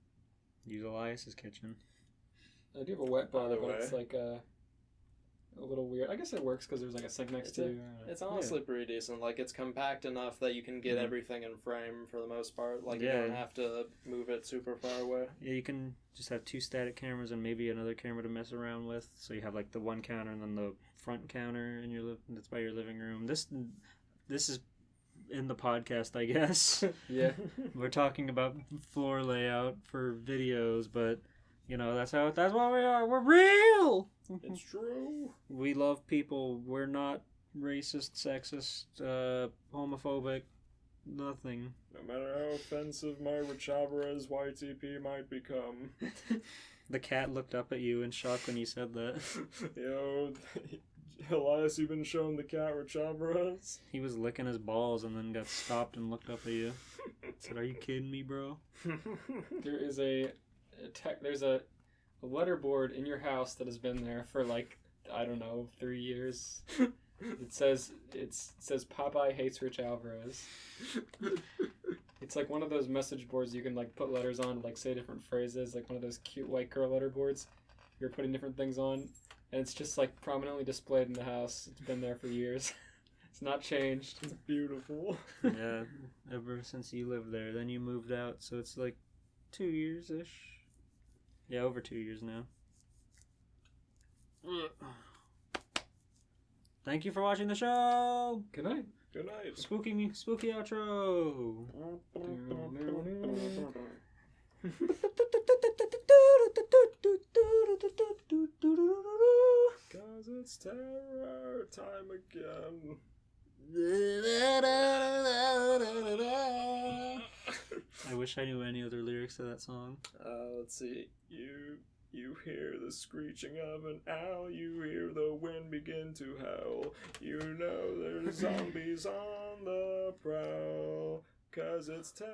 Use Elias's kitchen. I do have a wet bar, but it's like a little weird. I guess it works because there's like a sink next to you. It's honestly pretty decent. Like, it's compact enough that you can get everything in frame for the most part. Like, you don't have to move it super far away. Yeah, you can just have 2 static cameras and maybe another camera to mess around with. So you have like the one counter and then the front counter in that's by your living room. This is in the podcast, I guess. Yeah. We're talking about floor layout for videos, but that's what we are. We're real. It's true. We love people. We're not racist, sexist, homophobic, nothing. No matter how offensive my Chabra's YTP might become. The cat looked up at you in shock when you said that. Yo, Elias, you been showing the cat Chabras? He was licking his balls and then got stopped and looked up at you. Said, "Are you kidding me, bro?" There is there's a letterboard in your house that has been there for like, I don't know, 3 years. It says Popeye hates Rich Alvarez. It's like one of those message boards you can like put letters on, like say different phrases, like one of those cute white girl letter boards. You're putting different things on, and it's just like prominently displayed in the house. It's been there for years. It's not changed. It's beautiful. Yeah, ever since you lived there. Then you moved out, so it's like 2 years-ish. Yeah, over 2 years now. Thank you for watching the show. Good night. Good night. Spooky outro. Cause it's terror time again. I wish I knew any other lyrics to that song. Let's see. You hear the screeching of an owl, you hear the wind begin to howl. You know there's zombies on the prowl, cause it's terror.